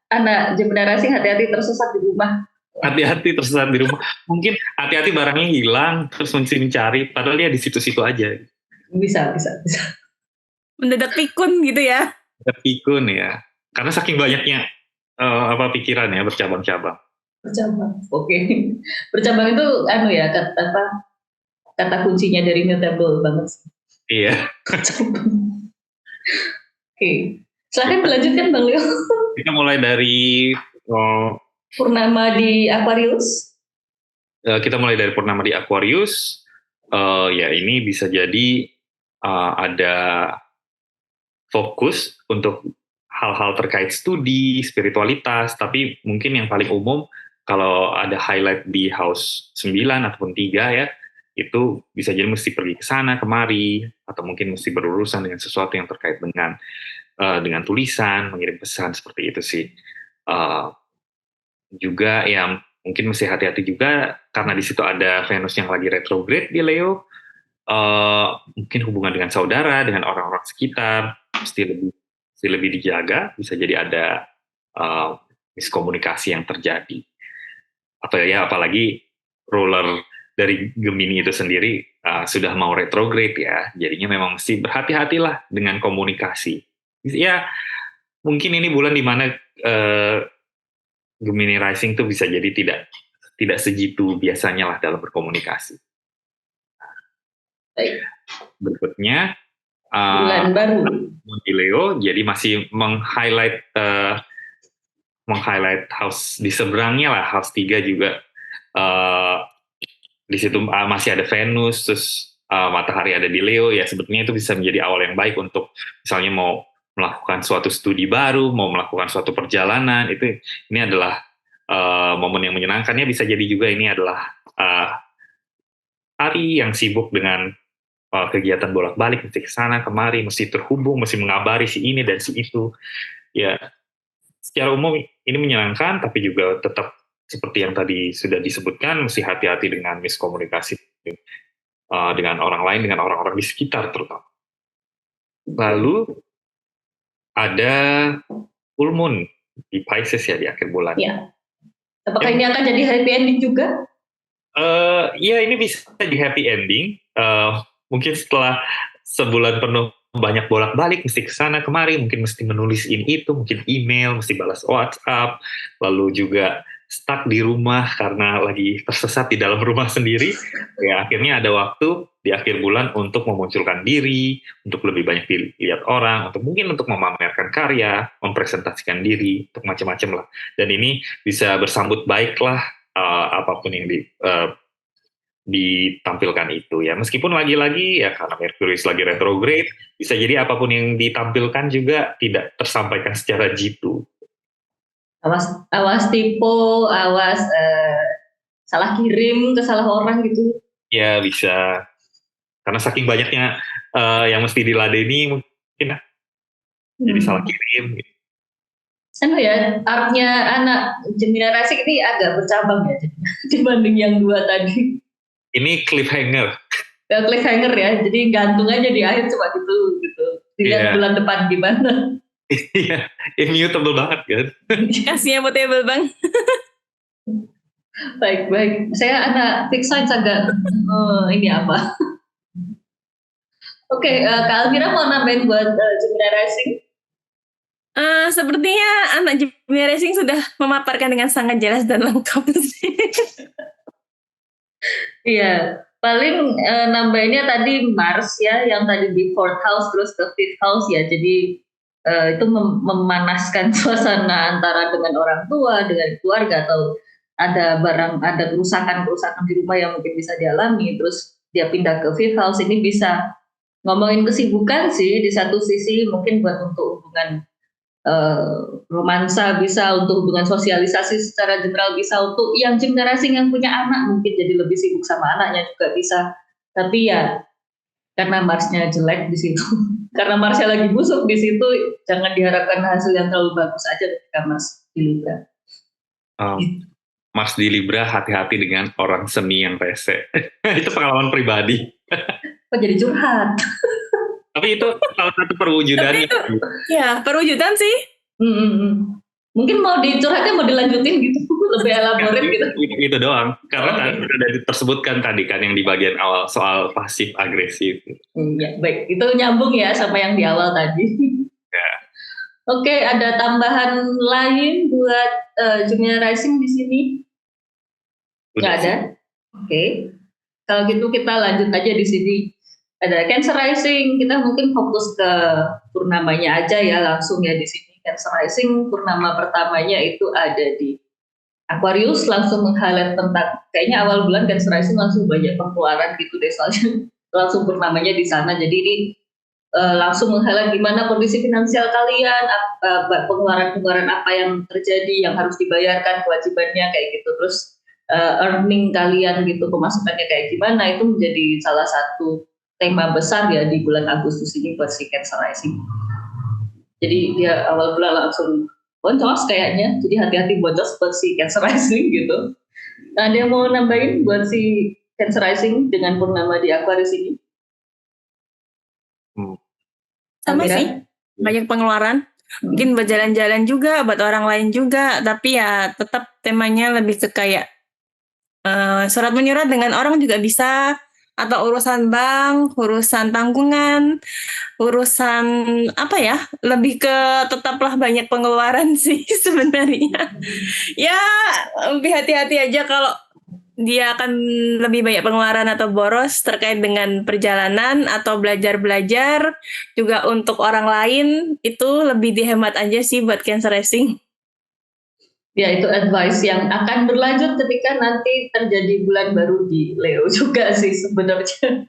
Anak Gemini Rising hati-hati tersesat di rumah. Hati-hati tersesat di rumah. Mungkin hati-hati barangnya hilang, terus mesti mencari, padahal dia di situ-situ aja. Bisa. Mendadak pikun gitu ya. Mendadak pikun ya. Karena saking banyaknya pikiran ya, bercabang-cabang. Bercabang. Oke. Bercabang itu kata kuncinya dari mutable banget. Iya. Oke. Silakan dilanjutkan Bang Leo. Kita mulai dari Purnama di Aquarius. Kita mulai dari purnama di Aquarius. Ya ini bisa jadi ada fokus untuk hal-hal terkait studi, spiritualitas, tapi mungkin yang paling umum kalau ada highlight di house 9 ataupun 3 ya, itu bisa jadi mesti pergi ke sana kemari, atau mungkin mesti berurusan dengan sesuatu yang terkait dengan tulisan, mengirim pesan, seperti itu sih. Juga ya mungkin mesti hati-hati juga karena di situ ada Venus yang lagi retrograde di Leo. Mungkin hubungan dengan saudara, dengan orang-orang sekitar mesti lebih dijaga. Bisa jadi ada miskomunikasi yang terjadi. Atau ya apalagi ruler dari Gemini itu sendiri sudah mau retrograde ya. Jadinya memang mesti berhati-hatilah dengan komunikasi. Ya mungkin ini bulan dimana Gemini Rising tuh bisa jadi tidak sejitu biasanya lah dalam berkomunikasi. Baik. Berikutnya bulan baru di Leo, jadi masih meng-highlight house di seberangnya lah, house 3 juga. Di situ masih ada Venus, terus matahari ada di Leo, ya sebetulnya itu bisa menjadi awal yang baik untuk misalnya mau melakukan suatu studi baru, mau melakukan suatu perjalanan, ini adalah momen yang menyenangkannya. Bisa jadi juga ini adalah hari yang sibuk dengan kegiatan bolak-balik, mesti ke sana kemari, mesti terhubung, mesti mengabari si ini dan si itu. Ya, secara umum ini menyenangkan, tapi juga tetap seperti yang tadi sudah disebutkan, mesti hati-hati dengan miskomunikasi dengan orang lain, dengan orang-orang di sekitar terutama. Lalu ada full moon di Pisces ya di akhir bulan. Ya. Apakah ini akan jadi happy ending juga? Ya ini bisa jadi happy ending. Mungkin setelah sebulan penuh banyak bolak-balik, mesti ke sana kemari, mungkin mesti menulis ini itu, mungkin email, mesti balas WhatsApp, lalu juga stuck di rumah karena lagi tersesat di dalam rumah sendiri. Ya akhirnya ada waktu di akhir bulan untuk memunculkan diri, untuk lebih banyak dilihat orang, mungkin untuk memamerkan karya, mempresentasikan diri, untuk macam-macam lah. Dan ini bisa bersambut baik lah apapun yang ditampilkan itu ya. Meskipun lagi-lagi ya karena Merkurius lagi retrograde, bisa jadi apapun yang ditampilkan juga tidak tersampaikan secara jitu. Awas tipu, awas salah kirim ke salah orang gitu. Ya bisa. Karena saking banyaknya yang mesti diladeni mungkin jadi salah kirim. Gitu. Artnya anak Gemini Rising ini agak bercabang ya dibanding yang 2 tadi. Ini cliffhanger. Cliffhanger ya, jadi gantung aja di akhir cuma gitu. Dilihat bulan depan gimana. Iya, immutable banget kan. Kasihnya mutable bang. Baik. Saya anak fixed science agak ini apa? Oke, Kak Almira mau nambahin buat Gemini Rising? Sepertinya anak Gemini Rising sudah memaparkan dengan sangat jelas dan lengkap sih. Iya, paling nambahinnya tadi Mars ya, yang tadi di fourth house terus ke fifth house ya. Jadi itu memanaskan suasana antara dengan orang tua, dengan keluarga, atau ada kerusakan di rumah yang mungkin bisa dialami. Terus dia pindah ke fifth house, ini bisa ngomongin kesibukan sih di satu sisi, mungkin buat untuk hubungan romansa, bisa untuk hubungan sosialisasi secara general, bisa untuk yang generasi yang punya anak mungkin jadi lebih sibuk sama anaknya juga bisa. Tapi ya karena Marsnya jelek di situ, karena Marsnya lagi busuk di situ, jangan diharapkan hasil yang terlalu bagus aja ketika Mars di Libra. Mars di Libra, hati-hati dengan orang seni yang rese. Itu pengalaman pribadi. Kok jadi curhat? Tapi itu salah satu perwujudannya. Ya, perwujudan sih. Mungkin mau dicurhatnya mau dilanjutin gitu, lebih elaborat gitu. Itu doang. Karena udah tersebutkan tadi kan yang di bagian awal soal pasif agresif. Ya, baik. Itu nyambung ya sama yang di awal tadi. Ya. Oke, ada tambahan lain buat Gemini Rising di sini? Nggak ada? Oke. Kalau gitu kita lanjut aja di sini. Ada Cancer Rising, kita mungkin fokus ke purnamanya aja ya langsung ya di sini. Cancer Rising purnama pertamanya itu ada di Aquarius, langsung meng-highlight tentang kayaknya awal bulan Cancer Rising langsung banyak pengeluaran gitu deh, soalnya langsung purnamanya di sana. Jadi ini langsung meng-highlight gimana kondisi finansial kalian, pengeluaran-pengeluaran apa yang terjadi, yang harus dibayarkan, kewajibannya kayak gitu. Terus earning kalian gitu, pemasukannya kayak gimana, itu menjadi salah satu tema besar ya di bulan Agustus ini buat si Cancer Rising. Jadi dia awal bulan langsung boncos kayaknya, jadi hati-hati boncos buat si Cancer Rising gitu. Nah, dia mau nambahin buat si Cancer Rising dengan purnama di Aquarius ini? Sama sih, banyak pengeluaran. Mungkin buat jalan-jalan juga, buat orang lain juga, tapi ya tetap temanya lebih ke kayak surat menyurat dengan orang juga bisa, atau urusan bank, urusan tanggungan, urusan apa ya, lebih ke tetaplah banyak pengeluaran sih sebenarnya. Ya lebih hati-hati aja kalau dia akan lebih banyak pengeluaran atau boros terkait dengan perjalanan atau belajar-belajar juga untuk orang lain, itu lebih dihemat aja sih buat Cancer Rising. Ya, itu advice yang akan berlanjut ketika nanti terjadi bulan baru di Leo juga sih sebenarnya.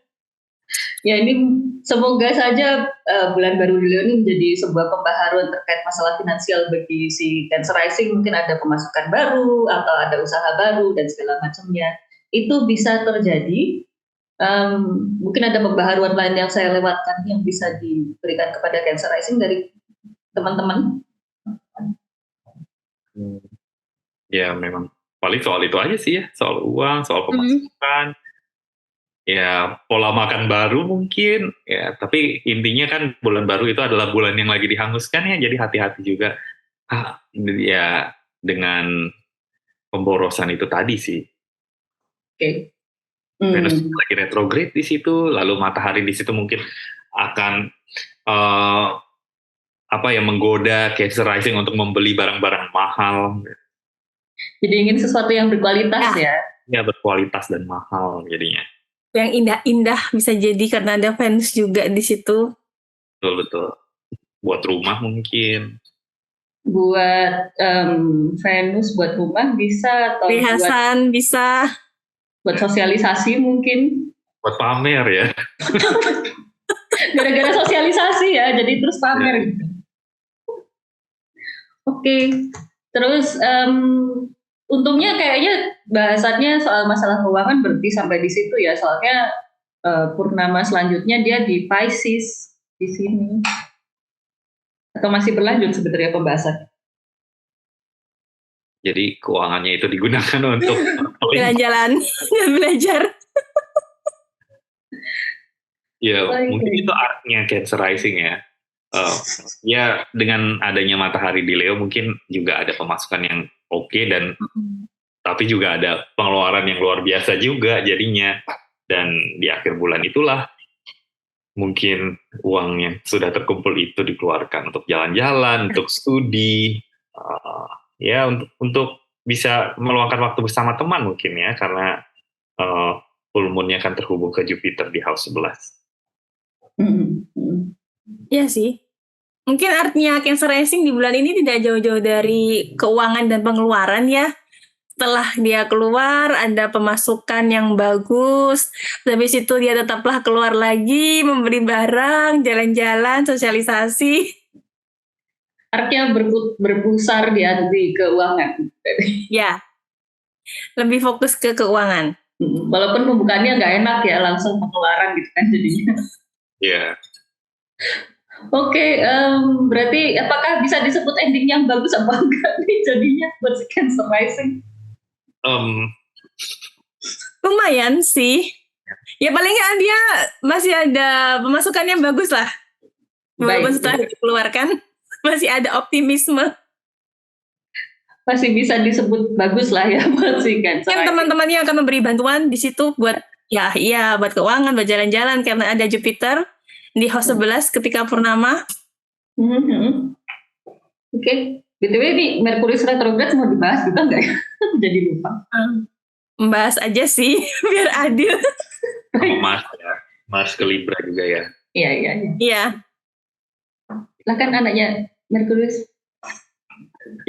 Ya, ini semoga saja bulan baru di Leo ini menjadi sebuah pembaharuan terkait masalah finansial bagi si Cancer Rising. Mungkin ada pemasukan baru atau ada usaha baru dan segala macamnya. Itu bisa terjadi. Mungkin ada pembaharuan lain yang saya lewatkan yang bisa diberikan kepada Cancer Rising dari teman-teman. Ya memang paling soal itu aja sih ya, soal uang, soal pemasukan, ya pola makan baru mungkin, ya tapi intinya kan bulan baru itu adalah bulan yang lagi dihanguskan ya, jadi hati-hati juga ya dengan pemborosan itu tadi sih. Oke. Venus lagi retrograde di situ, lalu matahari di situ mungkin akan menggoda Cancer Rising untuk membeli barang-barang mahal. Jadi ingin sesuatu yang berkualitas ya. Ya, berkualitas dan mahal jadinya. Yang indah-indah bisa jadi karena ada Venus juga di situ. Betul. Buat rumah mungkin. Buat Venus buat rumah bisa, atau perhiasan bisa. Buat sosialisasi mungkin. Buat pamer ya. Gara-gara sosialisasi ya, jadi terus pamer gitu. Oke. Terus untungnya kayaknya bahasannya soal masalah keuangan berhenti sampai di situ ya, soalnya purnama selanjutnya dia di Pisces di sini. Atau masih berlanjut sebenarnya pembahasan? Jadi keuangannya itu digunakan untuk jalan-jalan dan belajar. Ya, mungkin itu artnya Cancer Rising ya. Ya dengan adanya matahari di Leo mungkin juga ada pemasukan yang oke, dan tapi juga ada pengeluaran yang luar biasa juga jadinya. Dan di akhir bulan itulah mungkin uang yang sudah terkumpul itu dikeluarkan untuk jalan-jalan, untuk studi, ya untuk bisa meluangkan waktu bersama teman mungkin ya, karena full moon-nya akan terhubung ke Jupiter di house 11. Iya sih. Mungkin artinya Cancer Rising di bulan ini tidak jauh-jauh dari keuangan dan pengeluaran ya. Setelah dia keluar, ada pemasukan yang bagus. Habis itu dia tetaplah keluar lagi, membeli barang, jalan-jalan, sosialisasi. Artinya berpusar di keuangan. Ya, lebih fokus ke keuangan. Walaupun pembukaannya nggak enak ya, langsung pengeluaran gitu kan jadinya. Iya. Oke, berarti apakah bisa disebut ending yang bagus apa enggak nih jadinya buat si Cancer Rising? Lumayan sih. Ya paling nggak dia masih ada pemasukan yang bagus lah. Walaupun setelah dikeluarkan masih ada optimisme. Masih bisa disebut bagus lah ya buat si Cancer. Kan teman-temannya akan memberi bantuan di situ buat buat keuangan, buat jalan-jalan karena ada Jupiter di house 11 ketika purnama. Oke. BTW ini Merkurius retrograde mau dibahas juga nggak ya? Jadi lupa. Membahas aja sih, biar adil. Mars ya. Mars ke Libra juga ya. Iya. Lah kan anaknya Merkurius.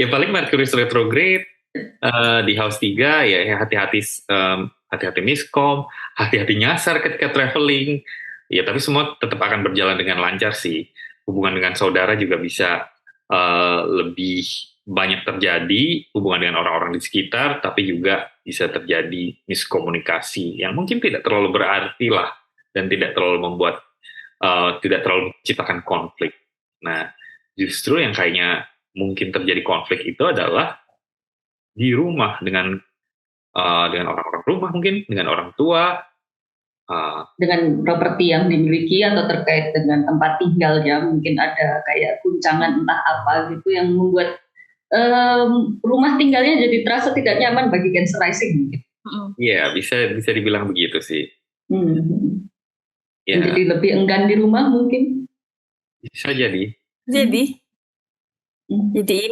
Ya paling Merkurius retrograde di house 3 ya hati-hati miskom, hati-hati nyasar ketika traveling. Ya tapi semua tetap akan berjalan dengan lancar sih. Hubungan dengan saudara juga bisa lebih banyak terjadi, hubungan dengan orang-orang di sekitar, tapi juga bisa terjadi miskomunikasi yang mungkin tidak terlalu berarti lah, dan tidak terlalu menciptakan konflik. Nah, justru yang kayaknya mungkin terjadi konflik itu adalah di rumah dengan orang-orang rumah, mungkin dengan orang tua, dengan properti yang dimiliki atau terkait dengan tempat tinggalnya, mungkin ada kayak guncangan entah apa gitu yang membuat rumah tinggalnya jadi terasa tidak nyaman bagi Cancer Rising. Iya, bisa dibilang begitu sih. Ya. Jadi lebih enggan di rumah mungkin. Bisa jadi. Jadi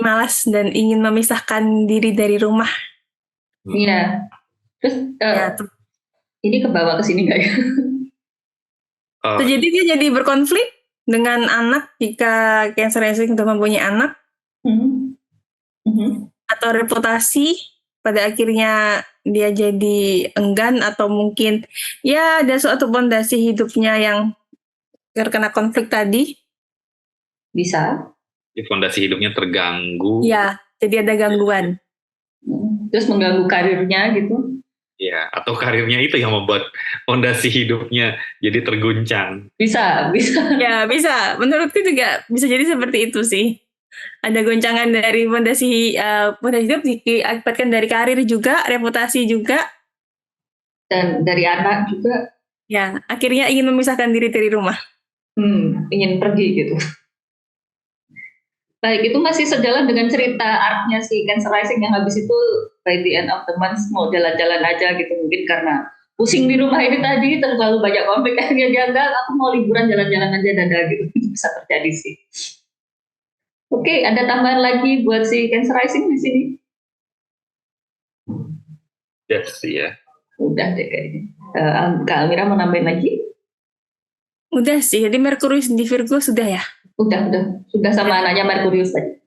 malas dan ingin memisahkan diri dari rumah. Iya. Terus ini kebawa ke sini nggak ya? Jadi dia jadi berkonflik dengan anak jika Cancer Rising sudah mempunyai anak. Atau reputasi, pada akhirnya dia jadi enggan atau mungkin ya ada suatu fondasi hidupnya yang terkena konflik tadi. Bisa. Fondasi hidupnya terganggu. Ya, jadi ada gangguan. Terus mengganggu karirnya gitu. Ya, atau karirnya itu yang membuat fondasi hidupnya jadi terguncang. Bisa. Ya, bisa. Menurutku juga bisa jadi seperti itu sih. Ada goncangan dari fondasi hidup diakibatkan dari karir juga, reputasi juga, dan dari anak juga. Ya, akhirnya ingin memisahkan diri dari rumah. Ingin pergi gitu. Baik, itu masih sejalan dengan cerita artnya si Cancer Rising yang habis itu by the end of the month mau jalan-jalan aja gitu, mungkin karena pusing di rumah ini tadi terlalu banyak konflik, akhirnya dia enggak, aku mau liburan jalan-jalan aja dadah gitu. Bisa terjadi sih. Oke, ada tambahan lagi buat si Cancer Rising di sini? Yes, ya. Udah deh kayaknya. Kak Almira mau nambahin lagi? Udah sih, jadi Merkurius di Virgo sudah ya? Sudah sama anaknya Merkurius tadi.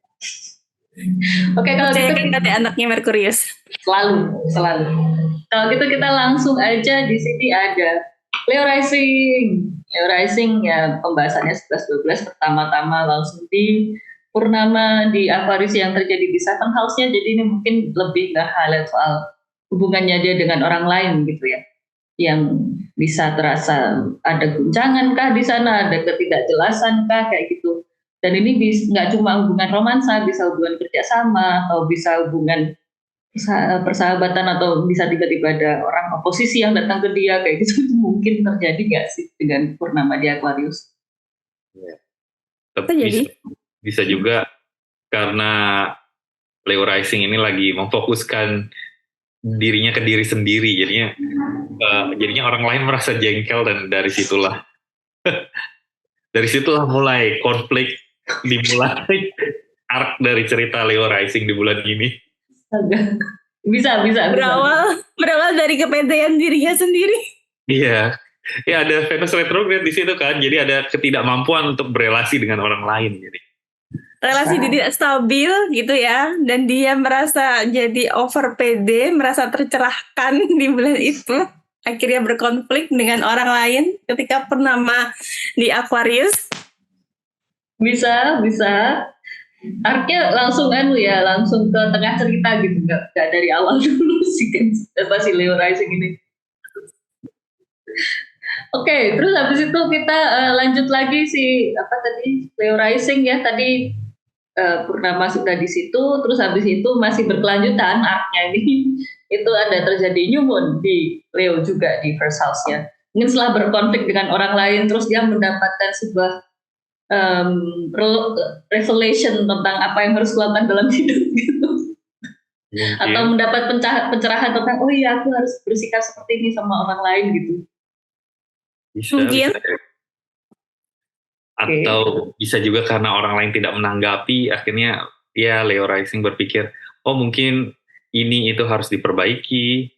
Oke, kalau gitu ada anaknya Merkurius. Selalu. Kalau gitu kita langsung aja, di sini ada Leo Rising ya, pembahasannya 11-12. Pertama-tama langsung di purnama di Aquarius yang terjadi di 7 house-nya, jadi ini mungkin lebih ke highlight soal hubungannya dia dengan orang lain gitu ya, yang bisa terasa ada guncangan kah di sana, ada ketidakjelasan kah kayak gitu. Dan ini nggak cuma hubungan romansa, bisa hubungan kerjasama, atau bisa hubungan persahabatan, atau bisa tiba-tiba ada orang oposisi yang datang ke dia kayak gitu. Itu mungkin terjadi nggak sih dengan purnama di Aquarius? Ya. Itu jadi bisa juga karena Leo Rising ini lagi memfokuskan dirinya ke diri sendiri, jadinya orang lain merasa jengkel, dan dari situlah mulai konflik dimulai arc dari cerita Leo Rising di bulan ini. Bisa. berawal dari kepedean dirinya sendiri. Iya, ya ada Venus retrograde di situ kan, jadi ada ketidakmampuan untuk berelasi dengan orang lain. Jadi Relasi tidak stabil gitu ya, dan dia merasa jadi over pede, merasa tercerahkan di bulan itu. Akhirnya berkonflik dengan orang lain ketika purnama di Aquarius. Bisa. Arc-nya langsung langsung ke tengah cerita gitu, nggak dari awal dulu sih kan, si Leo Rising ini. Oke, terus habis itu kita lanjut lagi Leo Rising ya tadi. Purnama sudah di situ, terus habis itu masih berkelanjutan arc-nya ini. Itu ada terjadi new moon di Leo juga di first house-nya. Mungkin setelah berkonflik dengan orang lain, terus dia mendapatkan sebuah revelation tentang apa yang harus dilakukan dalam hidup gitu. Atau mendapat pencerahan tentang oh iya aku harus bersikap seperti ini sama orang lain gitu. Mungkin. Atau bisa juga karena orang lain tidak menanggapi, akhirnya ya Leo Rising berpikir, oh mungkin ini itu harus diperbaiki.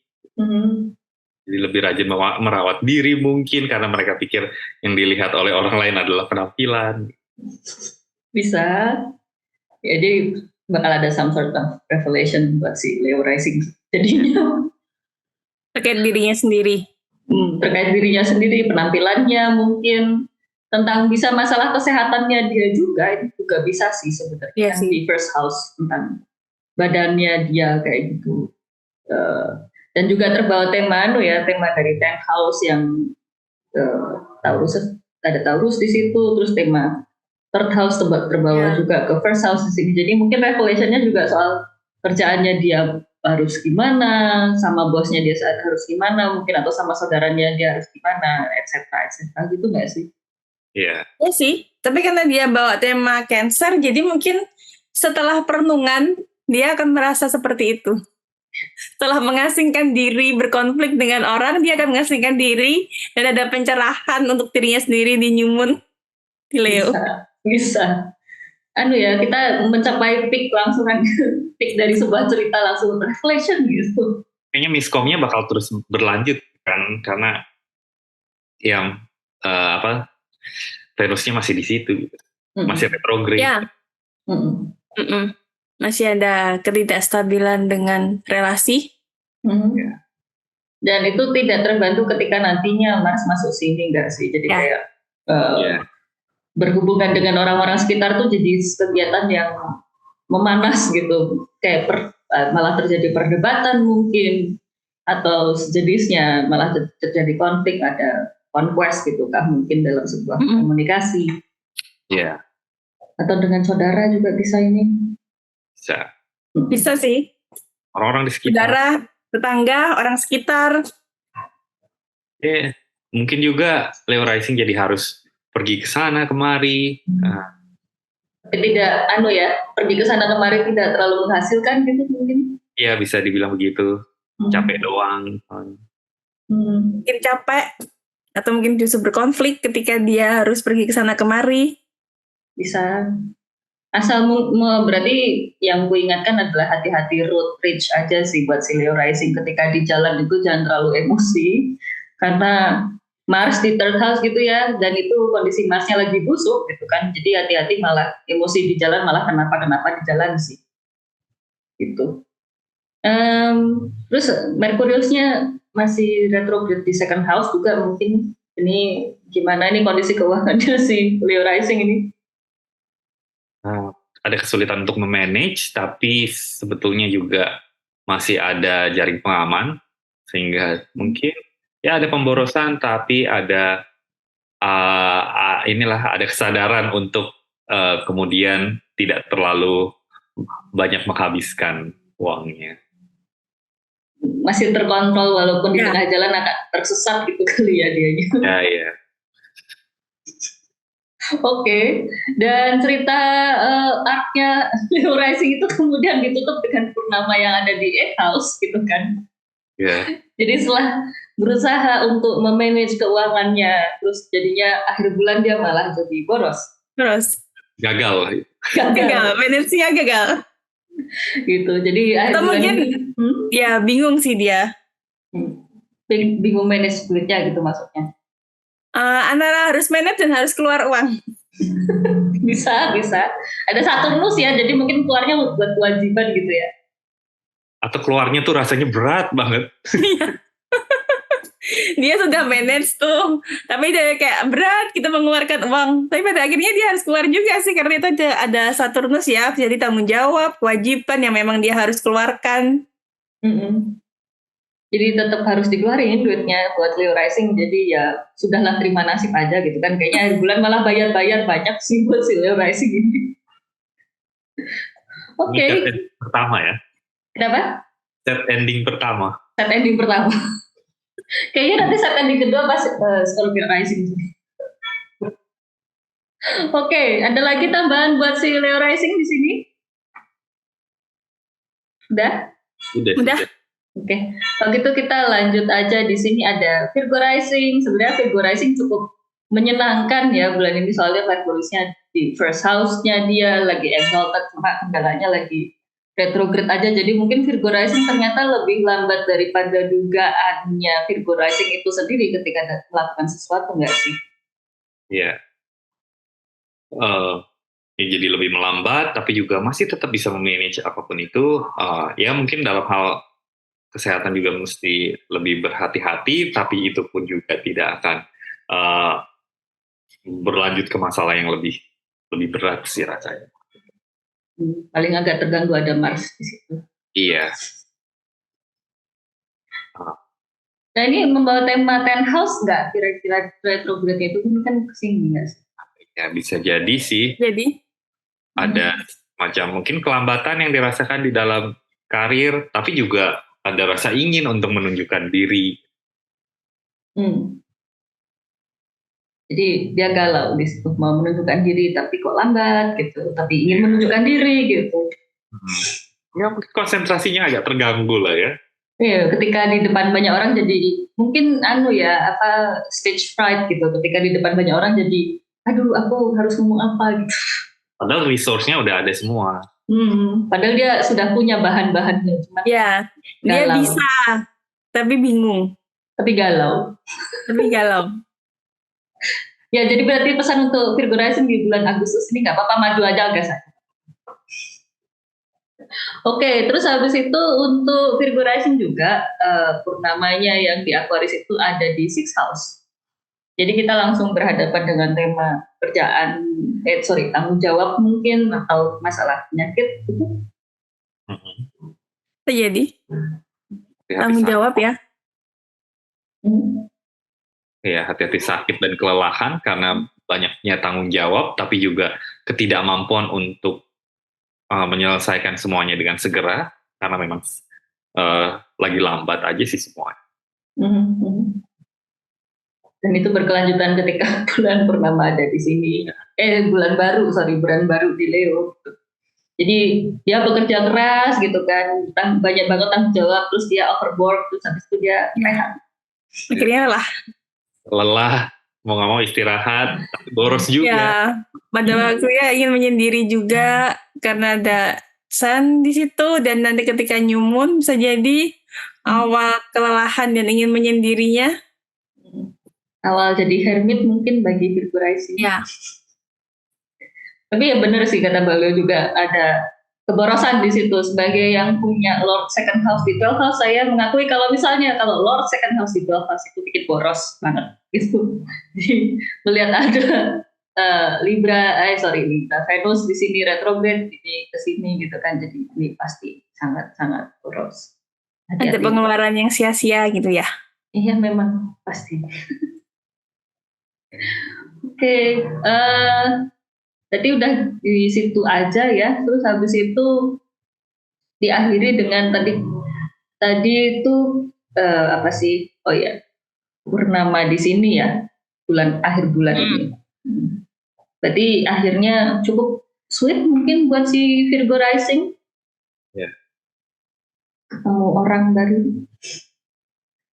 Jadi lebih rajin merawat diri mungkin, karena mereka pikir yang dilihat oleh orang lain adalah penampilan. Bisa. Ya, jadi bakal ada some sort of revelation buat si Leo Rising jadinya. Terkait dirinya sendiri. Terkait dirinya sendiri, penampilannya mungkin, tentang bisa masalah kesehatannya dia juga, itu juga bisa sih sebenarnya. Iya sih. Di first house tentang badannya dia kayak gitu. Dan juga terbawa tema dari 10th house yang Taurus, ada Taurus di situ, terus tema 3rd house terbawa juga ke first house di sini. Jadi mungkin revelation-nya juga soal kerjaannya dia harus gimana, sama bosnya dia harus gimana, mungkin atau sama saudaranya dia harus gimana, etc. gitu nggak sih? Iya. Ya sih, tapi karena dia bawa tema Cancer, jadi mungkin setelah perenungan dia akan merasa seperti itu. Setelah mengasingkan diri, berkonflik dengan orang, dia akan mengasingkan diri dan ada pencerahan untuk dirinya sendiri di new moon di Leo. Bisa. Kita mencapai peak langsung kan, peak dari sebuah cerita langsung reflection gitu. Kayaknya miskomnya bakal terus berlanjut kan, karena yang Venusnya masih di situ, gitu. Masih retrograde. Ya. Masih ada ketidakstabilan dengan relasi. Ya. Dan itu tidak terbantu ketika nantinya Mars masuk sini, enggak sih? Jadi kayak berhubungan dengan orang-orang sekitar tuh jadi kegiatan yang memanas gitu. Kayak malah terjadi perdebatan mungkin, atau sejenisnya, malah terjadi konflik, ada conquest gitu kah mungkin dalam sebuah komunikasi. Iya. Atau dengan saudara juga bisa ini. Bisa sih. Orang-orang di sekitar. Saudara, tetangga, orang sekitar. Mungkin juga Leo Rising jadi harus pergi ke sana kemari. Tidak pergi ke sana kemari tidak terlalu menghasilkan gitu mungkin. Iya, bisa dibilang begitu. Capek doang. Mungkin capek. Atau mungkin justru berkonflik ketika dia harus pergi ke sana kemari. Bisa. Asal berarti yang gue ingatkan adalah hati-hati road rage aja sih buat si Leo Rising. Ketika di jalan itu jangan terlalu emosi, karena Mars di 3rd house gitu ya, dan itu kondisi Marsnya lagi busuk gitu kan. Jadi hati-hati, malah emosi di jalan, malah kenapa di jalan sih. Gitu. Terus Merkuriusnya masih retrograde di 2nd house juga, mungkin ini gimana nih kondisi keuangannya si Leo Rising ini? Ada kesulitan untuk memanage, tapi sebetulnya juga masih ada jaring pengaman, sehingga mungkin ada pemborosan, tapi ada ada kesadaran untuk kemudian tidak terlalu banyak menghabiskan uangnya. Masih terkontrol walaupun di tengah jalan agak tersesat gitu kali ya dia. Iya. Oke. Dan cerita arc-nya Leo Rising itu kemudian ditutup dengan purnama yang ada di 8 House gitu kan. Ya. Jadi setelah berusaha untuk memanage keuangannya, terus jadinya akhir bulan dia malah jadi boros. Terus Gagal. gagal, manage-nya gagal. Gitu. Jadi akhir Atau bulan mungkin ya bingung sih dia. Bingung manage duitnya gitu maksudnya. Antara harus manage dan harus keluar uang. Bisa. Ada Saturnus ya, jadi mungkin keluarnya buat kewajiban gitu ya. Atau keluarnya tuh rasanya berat banget. Dia sudah manage tuh, tapi dia kayak berat kita mengeluarkan uang. Tapi pada akhirnya dia harus keluar juga sih, karena itu ada Saturnus ya, jadi tanggung jawab, kewajiban yang memang dia harus keluarkan. Jadi tetap harus dikeluarin duitnya buat Leo Rising. Jadi ya sudahlah, terima nasib aja gitu kan. Kayaknya akhir bulan malah bayar banyak sih buat si Leo Rising ini. Oke. Ini set ending pertama ya. Kenapa? Set ending pertama. Set ending pertama. Kayaknya nanti set ending kedua pas Leo Rising. Oke, ada lagi tambahan buat si Leo Rising di sini? Udah? Udah. Oke, kalau gitu kita lanjut aja. Di sini ada Virgo Rising. Sebenarnya Virgo Rising cukup menyenangkan ya bulan ini, soalnya Merkuriusnya di first house-nya dia lagi exalted, cuma kendalanya lagi retrograde aja. Jadi mungkin Virgo Rising ternyata lebih lambat daripada dugaannya Virgo Rising itu sendiri ketika melakukan sesuatu, nggak sih? Iya. Ya jadi lebih melambat, tapi juga masih tetap bisa memanage apapun itu. Ya mungkin dalam hal kesehatan juga mesti lebih berhati-hati, tapi itu pun juga tidak akan berlanjut ke masalah yang lebih berat sih rasanya. Paling agak terganggu ada Mars di situ. Iya. Nah ini membawa tema 10 house nggak kira-kira retrograde itu kan kesini nggak sih? Ya bisa jadi sih. Jadi ada macam mungkin kelambatan yang dirasakan di dalam karir, tapi juga ada rasa ingin untuk menunjukkan diri. Jadi dia galau di situ, mau menunjukkan diri tapi kok lambat gitu, tapi ingin menunjukkan diri gitu. Ya konsentrasinya agak terganggu lah ya. Iya, ketika di depan banyak orang jadi mungkin stage fright gitu. Ketika di depan banyak orang jadi, aduh aku harus ngomong apa gitu. Padahal resource-nya udah ada semua. Padahal dia sudah punya bahan-bahannya. Cuma ya, dia bisa, tapi bingung. Tapi galau. Ya, jadi berarti pesan untuk Virgo Rising di bulan Agustus ini nggak apa-apa, maju aja gas aja. Oke, terus habis itu untuk Virgo Rising juga purnamanya yang di Aquarius itu ada di 6 house. Jadi kita langsung berhadapan dengan tema kerjaan, tanggung jawab mungkin, atau masalah penyakit gitu. Jadi tanggung jawab ya. Ya, hati-hati sakit dan kelelahan karena banyaknya tanggung jawab, tapi juga ketidakmampuan untuk menyelesaikan semuanya dengan segera, karena memang lagi lambat aja sih semuanya. Dan itu berkelanjutan ketika bulan purnama ada di sini. Bulan baru di Leo. Jadi dia bekerja keras gitu kan, banyak banget tanggung jawab, terus dia overwork, terus habis itu dia rehat. Akhirnya lelah, mau nggak mau istirahat, boros juga. Ya, pada waktunya ingin menyendiri juga karena ada Sun di situ, dan nanti ketika new moon bisa jadi awal kelelahan dan ingin menyendirinya. Awal jadi hermit mungkin bagi Virgo Rising. Ya. Tapi ya benar sih kata Mbak Leo, juga ada keborosan di situ. Sebagai yang punya Lord Second House di 12 House, saya mengakui kalau Lord Second House di 12 House itu bikin boros banget gitu. Jadi melihat ada Libra Venus di sini retrograde, ini ke sini gitu kan, jadi ini pasti sangat boros. Ada pengeluaran yang sia-sia gitu ya. Iya memang pasti. Oke, tadi udah di situ aja ya. Terus habis itu diakhiri dengan tadi itu purnama di sini ya, akhir bulan ini. Berarti akhirnya cukup sweet mungkin buat si Virgo rising. Ya. Ketemu orang baru.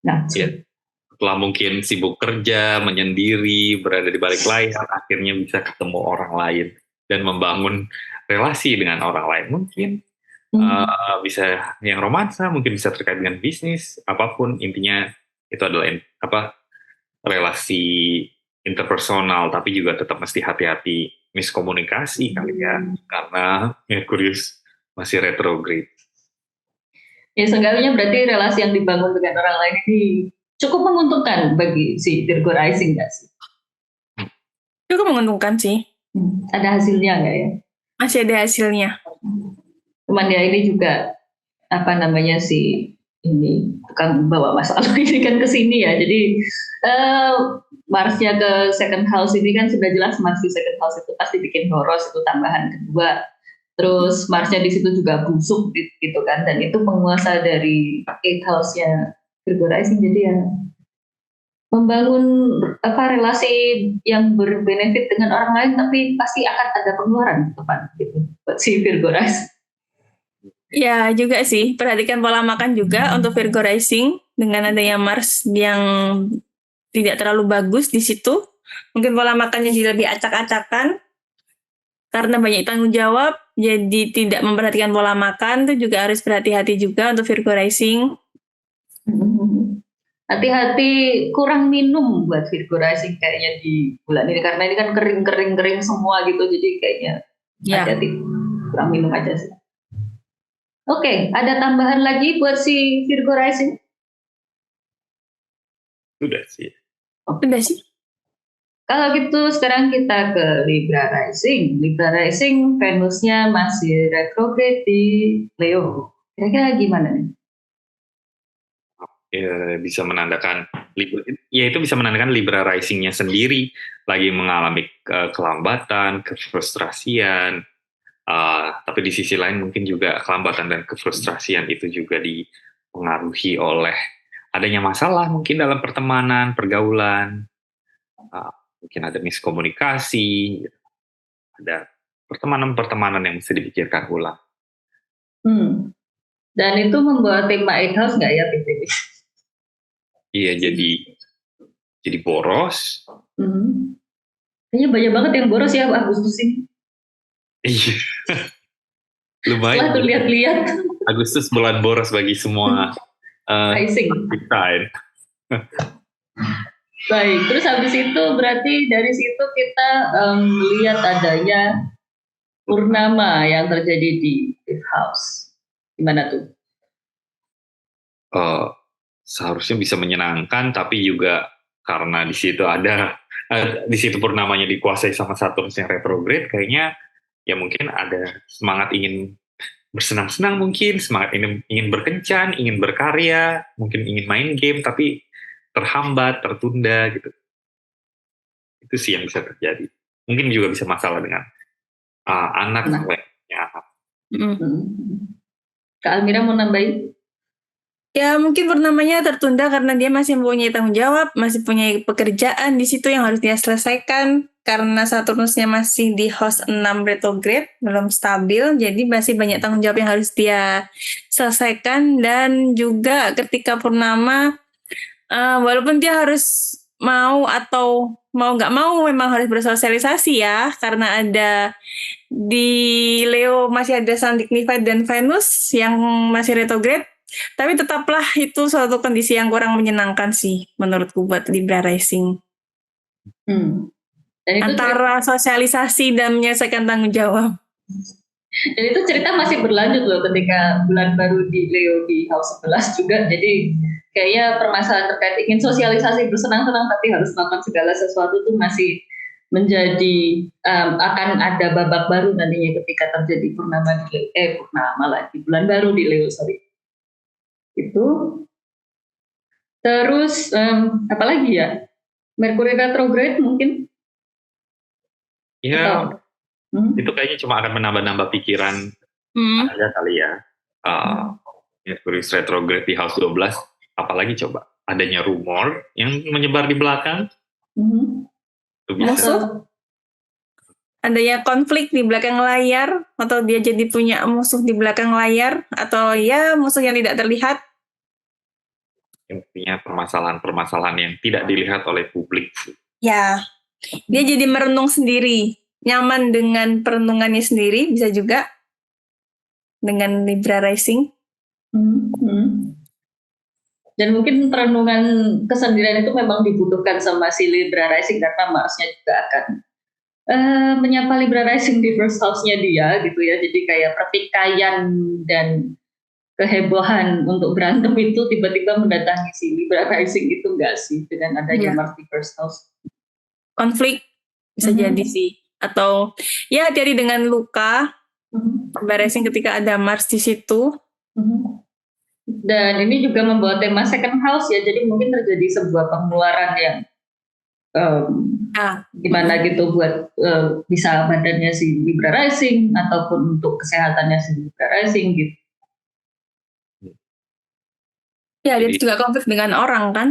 Nah, setelah mungkin sibuk kerja, menyendiri, berada di balik layar, akhirnya bisa ketemu orang lain dan membangun relasi dengan orang lain. Mungkin bisa yang romansa, mungkin bisa terkait dengan bisnis, apapun. Intinya itu adalah relasi interpersonal, tapi juga tetap mesti hati-hati miskomunikasi kali ya, karena Merkurius masih retrograde. Ya seenggaknya berarti relasi yang dibangun dengan orang lain ini cukup menguntungkan bagi si Virgo rising nggak sih? Cukup menguntungkan sih. Ada hasilnya nggak ya? Masih ada hasilnya. Cuman ya ini juga ini tukang bawa masalah ini kan ke sini ya. Jadi Marsnya ke second house ini kan sudah jelas Mars di second house itu pasti bikin boros, itu tambahan kedua. Terus Marsnya di situ juga busuk gitu kan, dan itu penguasa dari 8th house-nya Virgo rising, jadi ya membangun relasi yang berbenefit dengan orang lain, tapi pasti akan ada pengeluaran depan gitu buat si Virgo rising. Ya juga sih, perhatikan pola makan juga untuk Virgo rising dengan adanya Mars yang tidak terlalu bagus di situ. Mungkin pola makannya jadi lebih acak-acakan karena banyak tanggung jawab, jadi tidak memperhatikan pola makan. Itu juga harus berhati-hati juga untuk Virgo rising. Hati-hati kurang minum buat Virgo rising kayaknya di bulan ini, karena ini kan kering semua gitu, jadi kayaknya hati-hati kurang minum aja sih. Oke, ada tambahan lagi buat si Virgo rising? Udah sih. Udah sih. Kalau gitu sekarang kita ke Libra rising. Libra rising Venusnya masih retrograde di Leo. Kira-kira gimana nih? Ya, bisa menandakan Libra risingnya sendiri lagi mengalami kelambatan, kefrustrasian. Tapi di sisi lain mungkin juga kelambatan dan kefrustrasian itu juga dipengaruhi oleh adanya masalah mungkin dalam pertemanan, pergaulan. Mungkin ada miskomunikasi, ada pertemanan-pertemanan yang mesti dipikirkan ulang. Dan itu membawa tema 8th house nggak ya, PTB? Iya, jadi boros. Kayaknya banyak banget yang boros ya Agustus ini. Iya. Lumayan. Setelah tuh lihat-lihat. Agustus bulan boros bagi semua rising. Baik, terus habis itu berarti dari situ kita lihat adanya purnama yang terjadi di 8th house. Gimana tuh? Seharusnya bisa menyenangkan, tapi juga karena di situ purnamanya dikuasai sama Saturnus yang retrograde, kayaknya ya mungkin ada semangat ingin bersenang-senang, mungkin semangat ingin berkencan, ingin berkarya, mungkin ingin main game, tapi terhambat, tertunda gitu. Itu sih yang bisa terjadi. Mungkin juga bisa masalah dengan anak. Kak Almira mau nambahin? Ya mungkin purnamanya tertunda karena dia masih mempunyai tanggung jawab, masih punya pekerjaan di situ yang harus dia selesaikan. Karena Saturnusnya masih di house 6 retrograde, belum stabil, jadi masih banyak tanggung jawab yang harus dia selesaikan. Dan juga ketika purnama, walaupun dia harus mau atau mau nggak mau memang harus bersosialisasi ya, karena ada di Leo masih ada Sun Dignified dan Venus yang masih retrograde. Tapi tetaplah itu suatu kondisi yang kurang menyenangkan sih menurutku buat Libra rising. Dan itu antara sosialisasi dan menyelesaikan tanggung jawab. Dan itu cerita masih berlanjut loh ketika bulan baru di Leo di house 11 juga. Jadi kayaknya permasalahan terkait ingin sosialisasi bersenang-senang tapi harus melakukan segala sesuatu itu masih menjadi akan ada babak baru nantinya ketika terjadi purnama di bulan baru di Leo, itu. Terus apa lagi ya? Merkuri retrograde mungkin? Ya, itu kayaknya cuma akan menambah-nambah pikiran aja kali ya. Merkuri retrograde di house 12, apalagi coba adanya rumor yang menyebar di belakang. Itu bisa. adanya konflik di belakang layar, atau dia jadi punya musuh di belakang layar, atau ya musuh yang tidak terlihat. Intinya permasalahan-permasalahan yang tidak dilihat oleh publik. Ya, dia jadi merenung sendiri, nyaman dengan perenungannya sendiri, bisa juga dengan Libra Rising. Dan mungkin perenungan kesendirian itu memang dibutuhkan sama si Libra Rising karena Marsnya juga akan menyapa Libra Rising di first house-nya dia gitu ya. Jadi kayak pertikaian dan kehebohan untuk berantem itu tiba-tiba mendatangi si Libra Rising itu enggak sih dengan adanya Mars di first house. Konflik bisa jadi sih. Atau ya hati-hati dengan luka. Libra Rising ketika ada Mars di situ. Dan ini juga membawa tema second house ya, jadi mungkin terjadi sebuah pengeluaran yang gimana gitu buat bisa badannya si Libra Rising ataupun untuk kesehatannya si Libra Rising gitu. Ya, dia juga konflik dengan orang kan,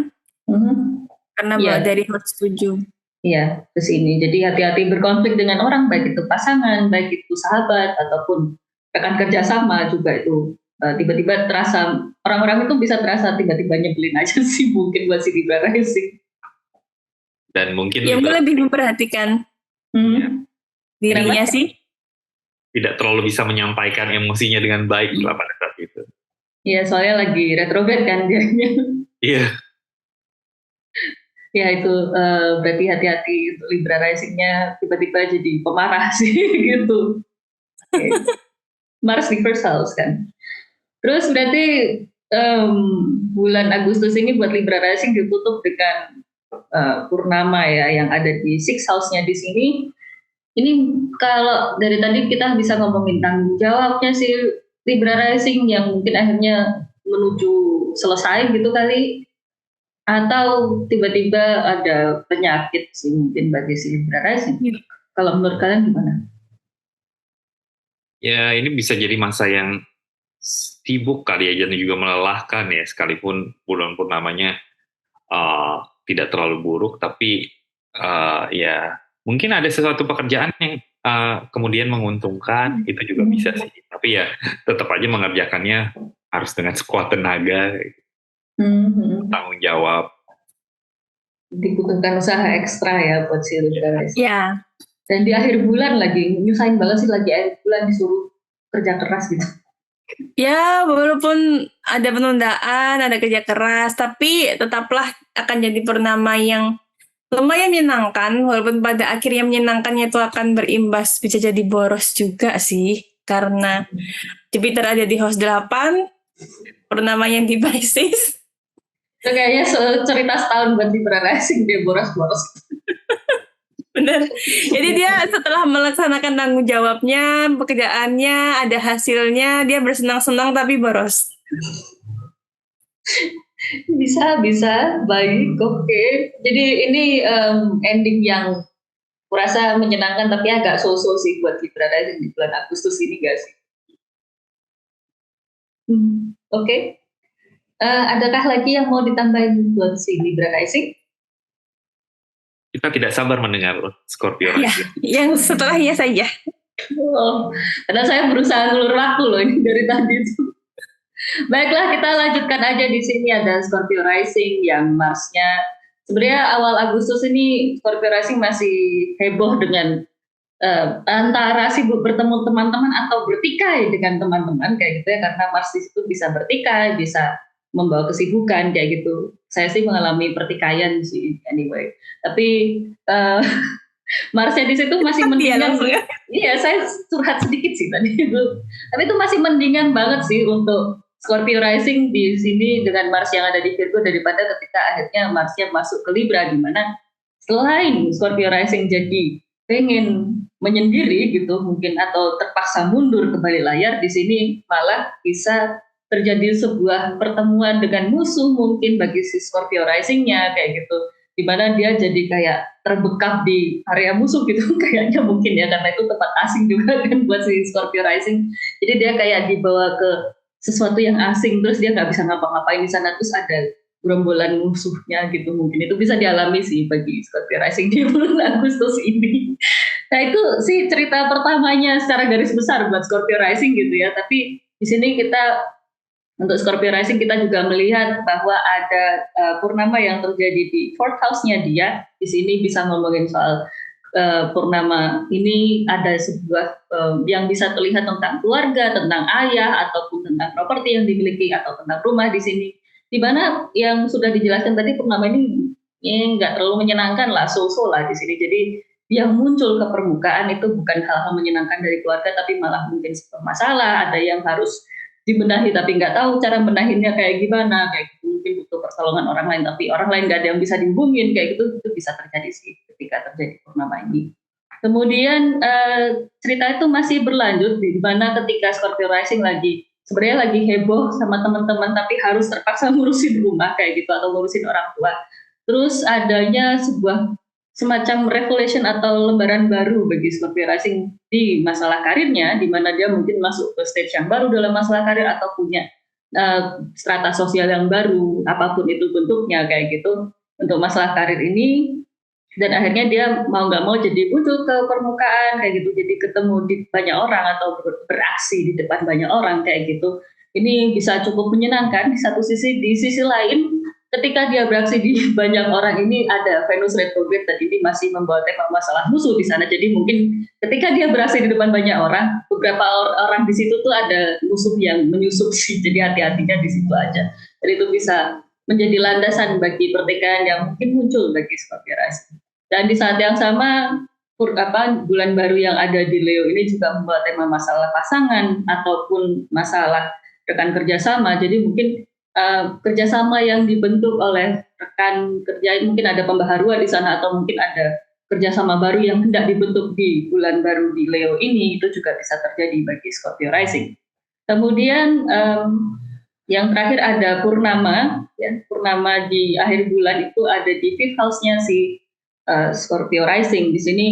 karena dari house 7. Iya, ke sini. Jadi hati-hati berkonflik dengan orang, baik itu pasangan, baik itu sahabat ataupun rekan kerja sama juga itu. Tiba-tiba terasa, orang-orang itu bisa terasa tiba-tiba nyebelin aja sih mungkin buat si Libra Rising. Dan mungkin ya mungkin lebih memperhatikan dirinya sih. Tidak terlalu bisa menyampaikan emosinya dengan baik lah pada saat itu. Iya, soalnya lagi retrograde kan dianya. Iya. Ya itu berarti hati-hati untuk Libra Rising-nya tiba-tiba jadi pemarah sih gitu. Okay. Mars di first house kan. Terus berarti bulan Agustus ini buat Libra Rising ditutup dengan purnama ya yang ada di sixth house-nya di sini. Ini kalau dari tadi kita bisa ngomongin tanggung jawabnya si Libra Rising yang mungkin akhirnya menuju selesai gitu kali, atau tiba-tiba ada penyakit sih mungkin bagi si Libra Rising. Kalau menurut kalian gimana? Ya ini bisa jadi masa yang sibuk kali ya, dan juga melelahkan ya, sekalipun bulan purnamanya tidak terlalu buruk, tapi ya mungkin ada sesuatu pekerjaan yang kemudian menguntungkan, itu juga bisa sih, tapi ya tetap aja mengerjakannya harus dengan sekuat tenaga, tanggung jawab, dibutuhkan usaha ekstra ya buat si Libra Rising. Ya. Dan di akhir bulan lagi nyusahin banget sih, lagi akhir bulan disuruh kerja keras gitu. Ya, walaupun ada penundaan, ada kerja keras, tapi tetaplah akan jadi purnama yang lumayan menyenangkan, walaupun pada akhirnya menyenangkannya itu akan berimbas, bisa jadi boros juga sih, karena Jupiter ada di house 8, purnama yang di Pisces. Itu kayaknya cerita setahun buat Libra Rising, dia boros-boros. Bener. Jadi dia setelah melaksanakan tanggung jawabnya, pekerjaannya, ada hasilnya, dia bersenang-senang tapi boros. Bisa, baik, oke. Jadi ini ending yang kurasa menyenangkan tapi agak so-so sih buat Libra Rising di bulan Agustus ini gak sih? Oke. Adakah lagi yang mau ditambahin buat si Libra Rising? Kita tidak sabar mendengar Scorpio Rising. Ya, yang setelahnya saja. Karena saya berusaha ngulur waktu loh ini dari tadi itu. Baiklah, kita lanjutkan aja di sini ada Scorpio Rising yang Marsnya. Sebenarnya awal Agustus ini Scorpio Rising masih heboh dengan antara sibuk bertemu teman-teman atau bertikai dengan teman-teman kayak gitu ya, karena Mars di situ bisa bertikai, bisa membawa kesibukan kayak gitu. Saya sih mengalami pertikaian sih anyway. Tapi Marsnya di situ masih mendingan. Iya, saya curhat sedikit sih tadi itu. Tapi itu masih mendingan banget sih untuk Scorpio Rising di sini dengan Mars yang ada di Virgo daripada ketika akhirnya Marsnya masuk ke Libra, di mana selain Scorpio Rising jadi pengen menyendiri gitu mungkin atau terpaksa mundur ke balik layar, di sini malah bisa terjadi sebuah pertemuan dengan musuh mungkin bagi si Scorpio Rising-nya kayak gitu, di mana dia jadi kayak terbekap di area musuh gitu kayaknya mungkin ya, karena itu tempat asing juga kan buat si Scorpio Rising. Jadi dia kayak dibawa ke sesuatu yang asing, terus dia nggak bisa ngapa-ngapain di sana, terus ada gerombolan musuhnya gitu, mungkin itu bisa dialami sih bagi Scorpio Rising di bulan Agustus ini. Nah itu sih cerita pertamanya secara garis besar buat Scorpio Rising gitu ya. Tapi di sini kita untuk Scorpio Rising kita juga melihat bahwa ada purnama yang terjadi di fourth house-nya dia. Di sini bisa ngomongin soal purnama ini ada sebuah yang bisa terlihat tentang keluarga, tentang ayah ataupun tentang properti yang dimiliki atau tentang rumah di sini. Di mana yang sudah dijelaskan tadi purnama ini nggak terlalu menyenangkan lah, so-so lah di sini. Jadi yang muncul ke permukaan itu bukan hal-hal menyenangkan dari keluarga, tapi malah mungkin sebuah masalah, ada yang harus dibenahi tapi nggak tahu cara benahinnya kayak gimana, kayak gitu. Mungkin butuh pertolongan orang lain tapi orang lain nggak ada yang bisa dihubungin, kayak gitu itu bisa terjadi sih ketika terjadi purnama ini. Kemudian cerita itu masih berlanjut di mana ketika Scorpio Rising sebenarnya lagi heboh sama teman-teman tapi harus terpaksa ngurusin rumah kayak gitu atau ngurusin orang tua. Terus adanya sebuah semacam revelation atau lembaran baru bagi Scorpio Rising di masalah karirnya, di mana dia mungkin masuk ke stage yang baru dalam masalah karir atau punya strata sosial yang baru, apapun itu bentuknya kayak gitu untuk masalah karir ini. Dan akhirnya dia mau nggak mau jadi muncul ke permukaan kayak gitu, jadi ketemu di banyak orang atau beraksi di depan banyak orang kayak gitu. Ini bisa cukup menyenangkan di satu sisi. Di sisi lain ketika dia beraksi di banyak orang ini ada Venus retrograde dan ini masih membawa tema masalah musuh di sana. Jadi mungkin ketika dia beraksi di depan banyak orang, beberapa orang di situ tuh ada musuh yang menyusup sih. Jadi hati-hatinya di situ aja. Jadi itu bisa menjadi landasan bagi pertikaian yang mungkin muncul bagi Scorpio Rising. Dan di saat yang sama bulan baru yang ada di Leo ini juga membawa tema masalah pasangan ataupun masalah rekan kerjasama. Jadi mungkin kerjasama yang dibentuk oleh rekan kerja mungkin ada pembaharuan di sana atau mungkin ada kerjasama baru yang hendak dibentuk di bulan baru di Leo ini, itu juga bisa terjadi bagi Scorpio Rising. Kemudian yang terakhir ada purnama, ya, purnama di akhir bulan itu ada di fifth house-nya si Scorpio Rising. Di sini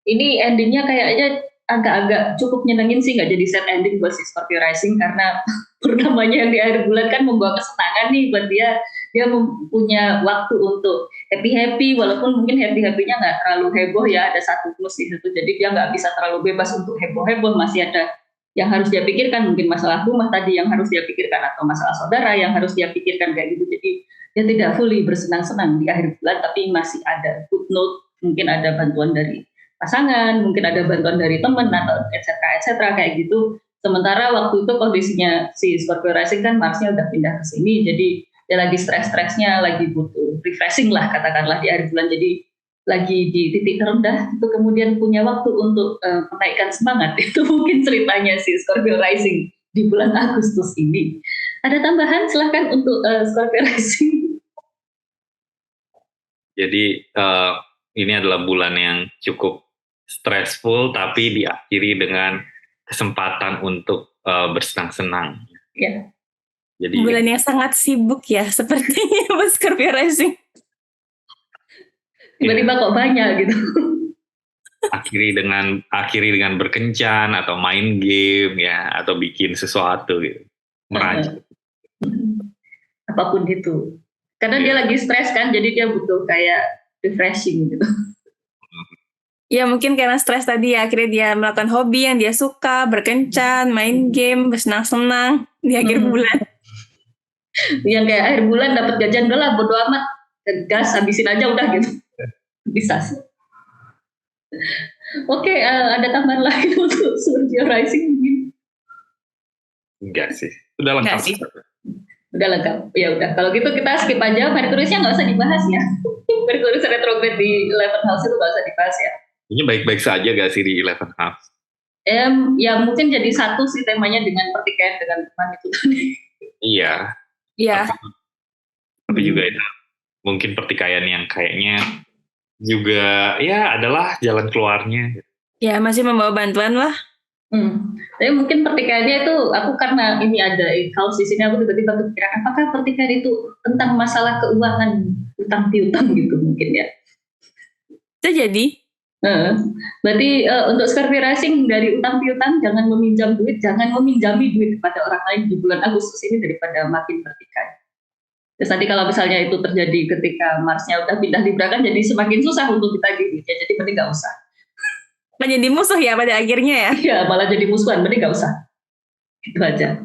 ini endingnya kayaknya agak-agak cukup nyenengin sih, nggak jadi sad ending buat si Scorpio Rising karena purnamanya yang di akhir bulan kan membawa kesenangan nih buat dia. Dia punya waktu untuk happy walaupun mungkin happy-nya nggak terlalu heboh ya, ada satu plus di situ. Jadi dia nggak bisa terlalu bebas untuk heboh-heboh, masih ada yang harus dia pikirkan, mungkin masalah rumah tadi yang harus dia pikirkan atau masalah saudara yang harus dia pikirkan kayak gitu. Jadi dia tidak fully bersenang-senang di akhir bulan, tapi masih ada footnote, mungkin ada bantuan dari pasangan, mungkin ada bantuan dari teman atau etc kayak gitu. Sementara waktu itu kondisinya si Scorpio Rising kan Marsnya udah pindah ke sini, jadi dia lagi stres-stresnya, lagi butuh refreshing lah katakanlah di akhir bulan, jadi lagi di titik terendah itu kemudian punya waktu untuk menaikkan semangat. Itu mungkin ceritanya si Scorpio Rising di bulan Agustus ini. Ada tambahan silahkan untuk Scorpio Rising. Jadi ini adalah bulan yang cukup stressful tapi diakhiri dengan kesempatan untuk bersenang-senang. Ya. Jadi bulan yang sangat sibuk ya sepertinya buat Scorpio Rising. Tiba-tiba kok banyak gitu. Akhiri dengan berkencan atau main game ya atau bikin sesuatu gitu. Merajut. Apapun itu. Karena dia lagi stres kan, jadi dia butuh kayak refreshing gitu. Ya mungkin karena stres tadi ya, akhirnya dia melakukan hobi yang dia suka, berkencan, main game, bersenang-senang di akhir bulan. Yang kayak akhir bulan dapat jajan, udah lah bodo amat, gas habisin aja udah gitu. Bisa sih. Oke, ada tambahan lain untuk Scorpio Rising mungkin? Enggak sih, udah lengkap. Udah lengkap, ya udah. Kalau gitu kita skip aja, Merkuriusnya nggak usah dibahas ya. Merkurius retrograde di 11 house itu nggak usah dibahas ya. Ini baik-baik saja gak sih di 11 house? Ya mungkin jadi satu sih temanya dengan pertikaian dengan teman itu tadi. Iya. Iya. Tapi juga itu mungkin pertikaian yang kayaknya juga ya adalah jalan keluarnya. Ya masih membawa bantuan lah. Tapi mungkin pertikaiannya itu aku karena ini ada house di sini, aku tiba-tiba kepikiran apakah pertikaian itu tentang masalah keuangan, utang piutang gitu mungkin ya. Itu jadi. Berarti untuk Scorpio Rising dari utang piutang, jangan meminjam duit, jangan meminjami duit kepada orang lain di bulan Agustus ini daripada makin bertikai. Terus nanti kalau misalnya itu terjadi ketika Marsnya udah pindah di Libra kan jadi semakin susah untuk ditagih duitnya, jadi mending nggak usah. menjadi musuh ya pada akhirnya ya. Ya malah jadi musuhan, mending nggak usah. Itu aja.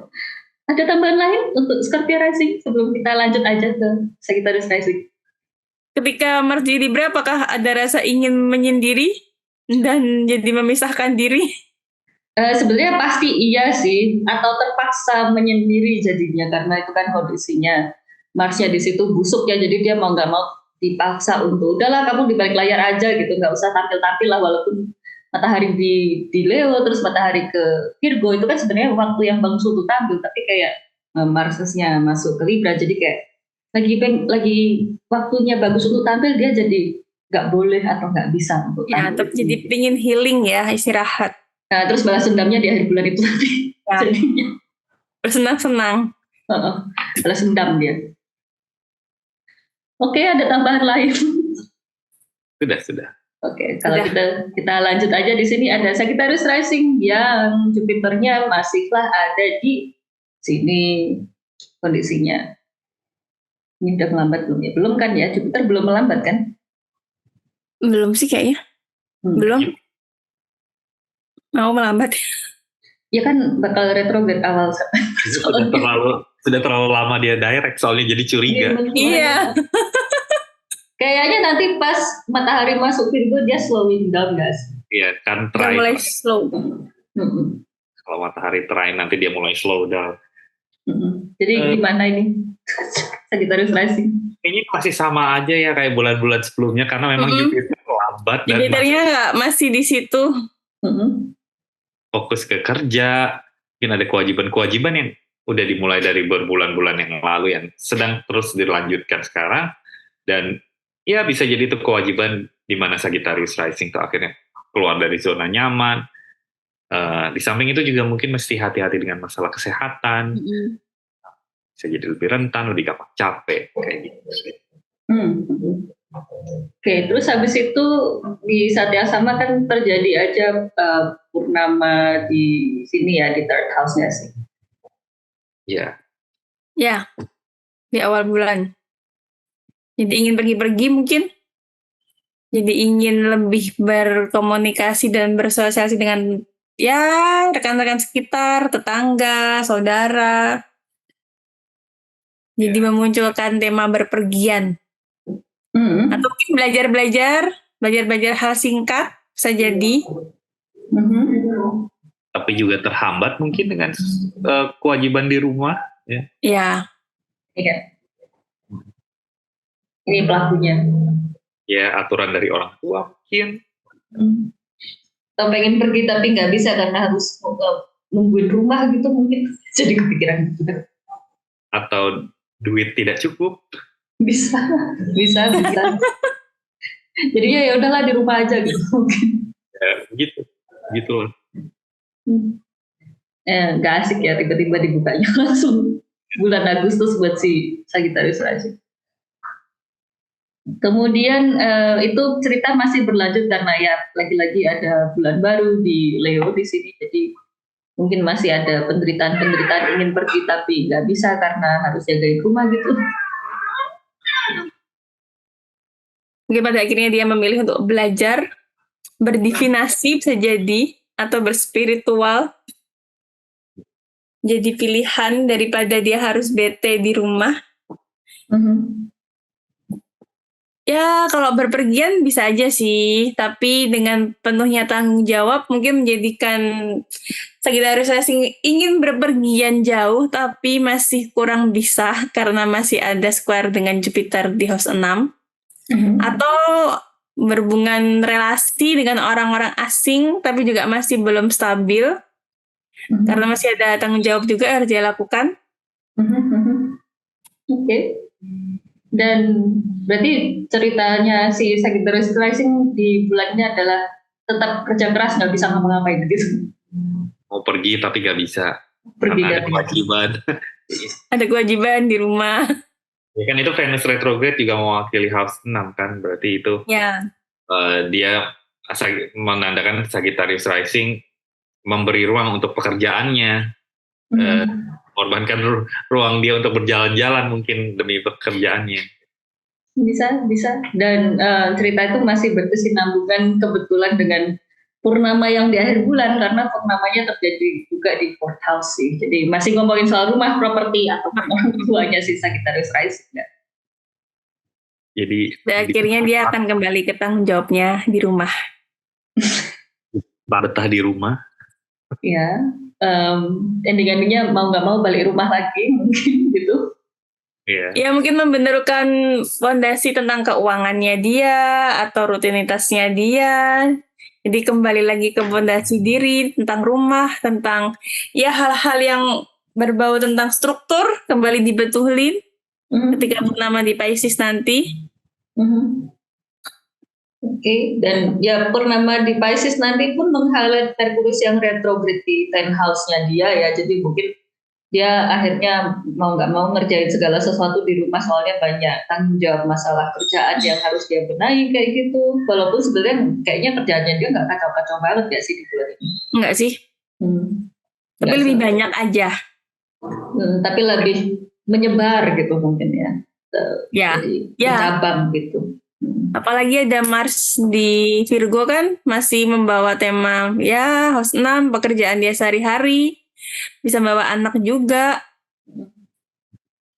Ada tambahan lain untuk Scorpio Rising sebelum kita lanjut aja ke Sagittarius Rising? Ketika merge Libra, apakah ada rasa ingin menyendiri dan jadi memisahkan diri? Sebenarnya pasti iya sih, atau terpaksa menyendiri jadinya karena itu kan kondisinya Marsnya di situ busuk ya, jadi dia mau nggak mau dipaksa untuk udahlah kamu di balik layar aja gitu, nggak usah tampil-tampil lah, walaupun matahari di Leo terus matahari ke Virgo itu kan sebenarnya waktu yang bagus untuk tampil, tapi kayak Marsnya masuk ke Libra jadi kayak lagi waktunya bagus untuk tampil dia jadi nggak boleh atau nggak bisa untuk Ya, tampil. tetap jadi pingin healing ya, istirahat. Nah, terus balas dendamnya di akhir bulan itu nanti Ya. jadinya Bersenang-senang. balas dendam dia. Oke, ada tambahan lain? Sudah. Oke, kalau kita lanjut aja di sini ada Sagittarius Rising yang Jupiternya masihlah ada di sini kondisinya. Ini udah melambat belum ya? Belum kan ya? Jupiter belum melambat kan? Belum sih kayaknya. Belum. Mau melambat. Ya kan bakal retrograde awal. Sudah terlalu lama dia direct soalnya jadi curiga. Iya. Kayaknya nanti pas matahari masuk Virgo dia slowing down guys. Iya kan Dia mulai slow. Kalau matahari terakhir nanti dia mulai slow down. Jadi gimana ini Sagittarius Rising? Ini masih sama aja ya kayak bulan-bulan sebelumnya karena memang Jupiter lambat dan Jupiternya nggak masih di situ. Fokus ke kerja, mungkin ada kewajiban-kewajiban yang udah dimulai dari berbulan-bulan yang lalu yang sedang terus dilanjutkan sekarang, dan ya bisa jadi itu kewajiban di mana Sagittarius Rising tuh akhirnya keluar dari zona nyaman. Di samping itu juga mungkin mesti hati-hati dengan masalah kesehatan, bisa jadi lebih rentan, lebih gampang capek kayak gitu. Oke, terus habis itu di saat yang sama kan terjadi aja purnama di sini ya, di third house-nya sih. Iya. Ya, di awal bulan. Jadi ingin pergi-pergi mungkin. Jadi ingin lebih berkomunikasi dan bersosialisasi dengan ya rekan-rekan sekitar, tetangga, saudara. Jadi memunculkan tema berpergian. Atau mungkin belajar hal singkat bisa jadi. Tapi juga terhambat mungkin dengan kewajiban di rumah. Ya. Iya. Ini pelakunya. Ya, aturan dari orang tua mungkin. Atau pengen pergi tapi nggak bisa karena harus nungguin rumah gitu mungkin. Jadi kepikiran gitu. Atau duit tidak cukup. Bisa. Jadi ya udahlah di rumah aja gitu mungkin. Ya, gitu loh. Nggak asik ya tiba-tiba dibukanya langsung bulan Agustus buat si Sagittarius Rising. Kemudian itu cerita masih berlanjut karena ya lagi-lagi ada bulan baru di Leo di sini, jadi mungkin masih ada penderitaan ingin pergi tapi nggak bisa karena harus jagain rumah gitu. Mungkin pada akhirnya dia memilih untuk belajar, berdivinasi bisa jadi, atau berspiritual. Jadi pilihan daripada dia harus bete di rumah. Ya kalau berpergian bisa aja sih, tapi dengan penuhnya tanggung jawab mungkin menjadikan Sagittarius Rising ingin berpergian jauh tapi masih kurang bisa karena masih ada square dengan Jupiter di house 6. Atau berhubungan relasi dengan orang-orang asing tapi juga masih belum stabil karena masih ada tanggung jawab juga yang harus dia lakukan. Oke. Dan berarti ceritanya si Sagittarius Rising di bulannya adalah tetap kerja keras, nggak bisa ngapa-ngapain gitu. Mau pergi tapi nggak bisa. Pergi karena ada kewajiban. Ada kewajiban di rumah. Ya kan itu Venus retrograde juga mewakili house 6 kan, berarti itu dia menandakan Sagittarius Rising memberi ruang untuk pekerjaannya, mengorbankan ruang dia untuk berjalan-jalan mungkin demi pekerjaannya. Bisa. Dan cerita itu masih berkesinambungan kebetulan dengan purnama yang di akhir bulan karena purnamanya terjadi juga di fourth house sih. Jadi masih ngomongin soal rumah, properti atau orang tuanya si Sagittarius rising ya. Jadi Akhirnya dia akan kembali ke tanggung jawabnya di rumah. betah di rumah. Ya, ending-endingnya mau nggak mau balik rumah lagi mungkin gitu. Iya. Ya mungkin membenarkan fondasi tentang keuangannya dia atau rutinitasnya dia. Jadi kembali lagi ke fondasi diri, tentang rumah, tentang ya hal-hal yang berbau tentang struktur kembali dibetulin ketika purnama di Pisces nanti. Oke, dan ya purnama di Pisces nanti pun meng-highlight Merkurius yang retrograde di 10th house-nya dia ya. Jadi mungkin dia akhirnya mau nggak mau ngerjain segala sesuatu di rumah soalnya banyak tanggung jawab masalah kerjaan yang harus dia benahi kayak gitu. Walaupun sebenarnya kayaknya kerjaannya dia nggak kacau-kacau banget ya sih di bulan ini. Enggak sih? Tapi Nggak lebih sih. banyak aja. Tapi lebih menyebar gitu mungkin ya. Ya, Jadi ya. cabang gitu. Apalagi ada Mars di Virgo kan masih membawa tema ya house 6, pekerjaan dia sehari-hari, bisa bawa anak juga.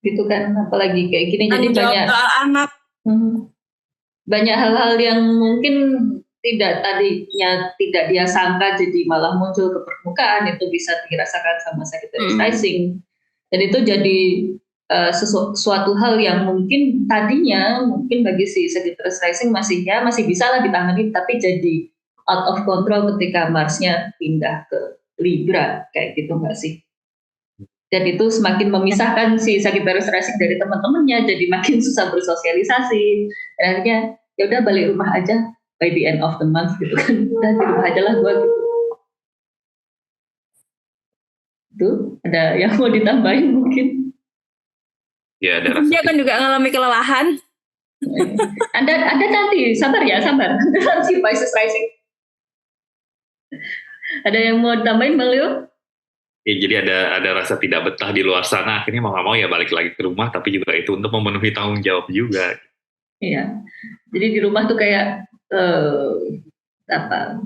Gitu kan, apalagi kayak gini jadi Tanggung jawab banyak soal anak. banyak hal-hal yang mungkin tadinya tidak dia sangka jadi malah muncul ke permukaan, itu bisa dirasakan sama Sagittarius rising. Dan itu jadi suatu hal yang mungkin tadinya mungkin bagi si Sagittarius rising masih bisa lah ditangani, tapi jadi out of control ketika Marsnya pindah ke Libra kayak gitu nggak sih? Dan itu semakin memisahkan si Sagittarius rising dari teman-temannya, jadi makin susah bersosialisasi. Dan akhirnya ya udah balik rumah aja by the end of the month gitu kan, udah di rumah aja lah gue gitu. Itu ada yang mau ditambahin mungkin? Ya, ada Dia kan juga ngalami kelelahan. Anda nanti sabar Anda nanti Pisces rising. Ada yang mau ditambahin Bang Leo? Ya, jadi ada rasa tidak betah di luar sana, akhirnya mau nggak mau ya balik lagi ke rumah, tapi juga itu untuk memenuhi tanggung jawab juga. Iya, jadi di rumah tuh kayak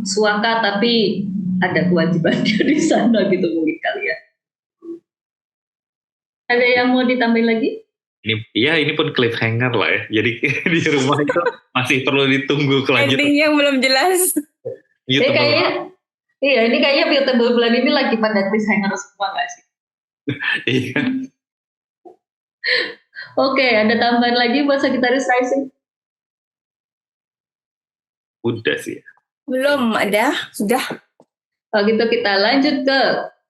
suaka tapi ada kewajibannya di sana gitu mungkin kali ya. Ada yang mau ditambahin lagi? Ini pun cliffhanger lah ya. Jadi di rumah itu masih perlu ditunggu kelanjutan. Ending yang belum jelas. Ini kayaknya Piltable bulan ini lagi pada cliffhanger semua nggak sih? Iya. Oke, ada tambahan lagi buat Sagittarius rising? Udah sih. Belum ada, sudah. Kalau gitu kita lanjut ke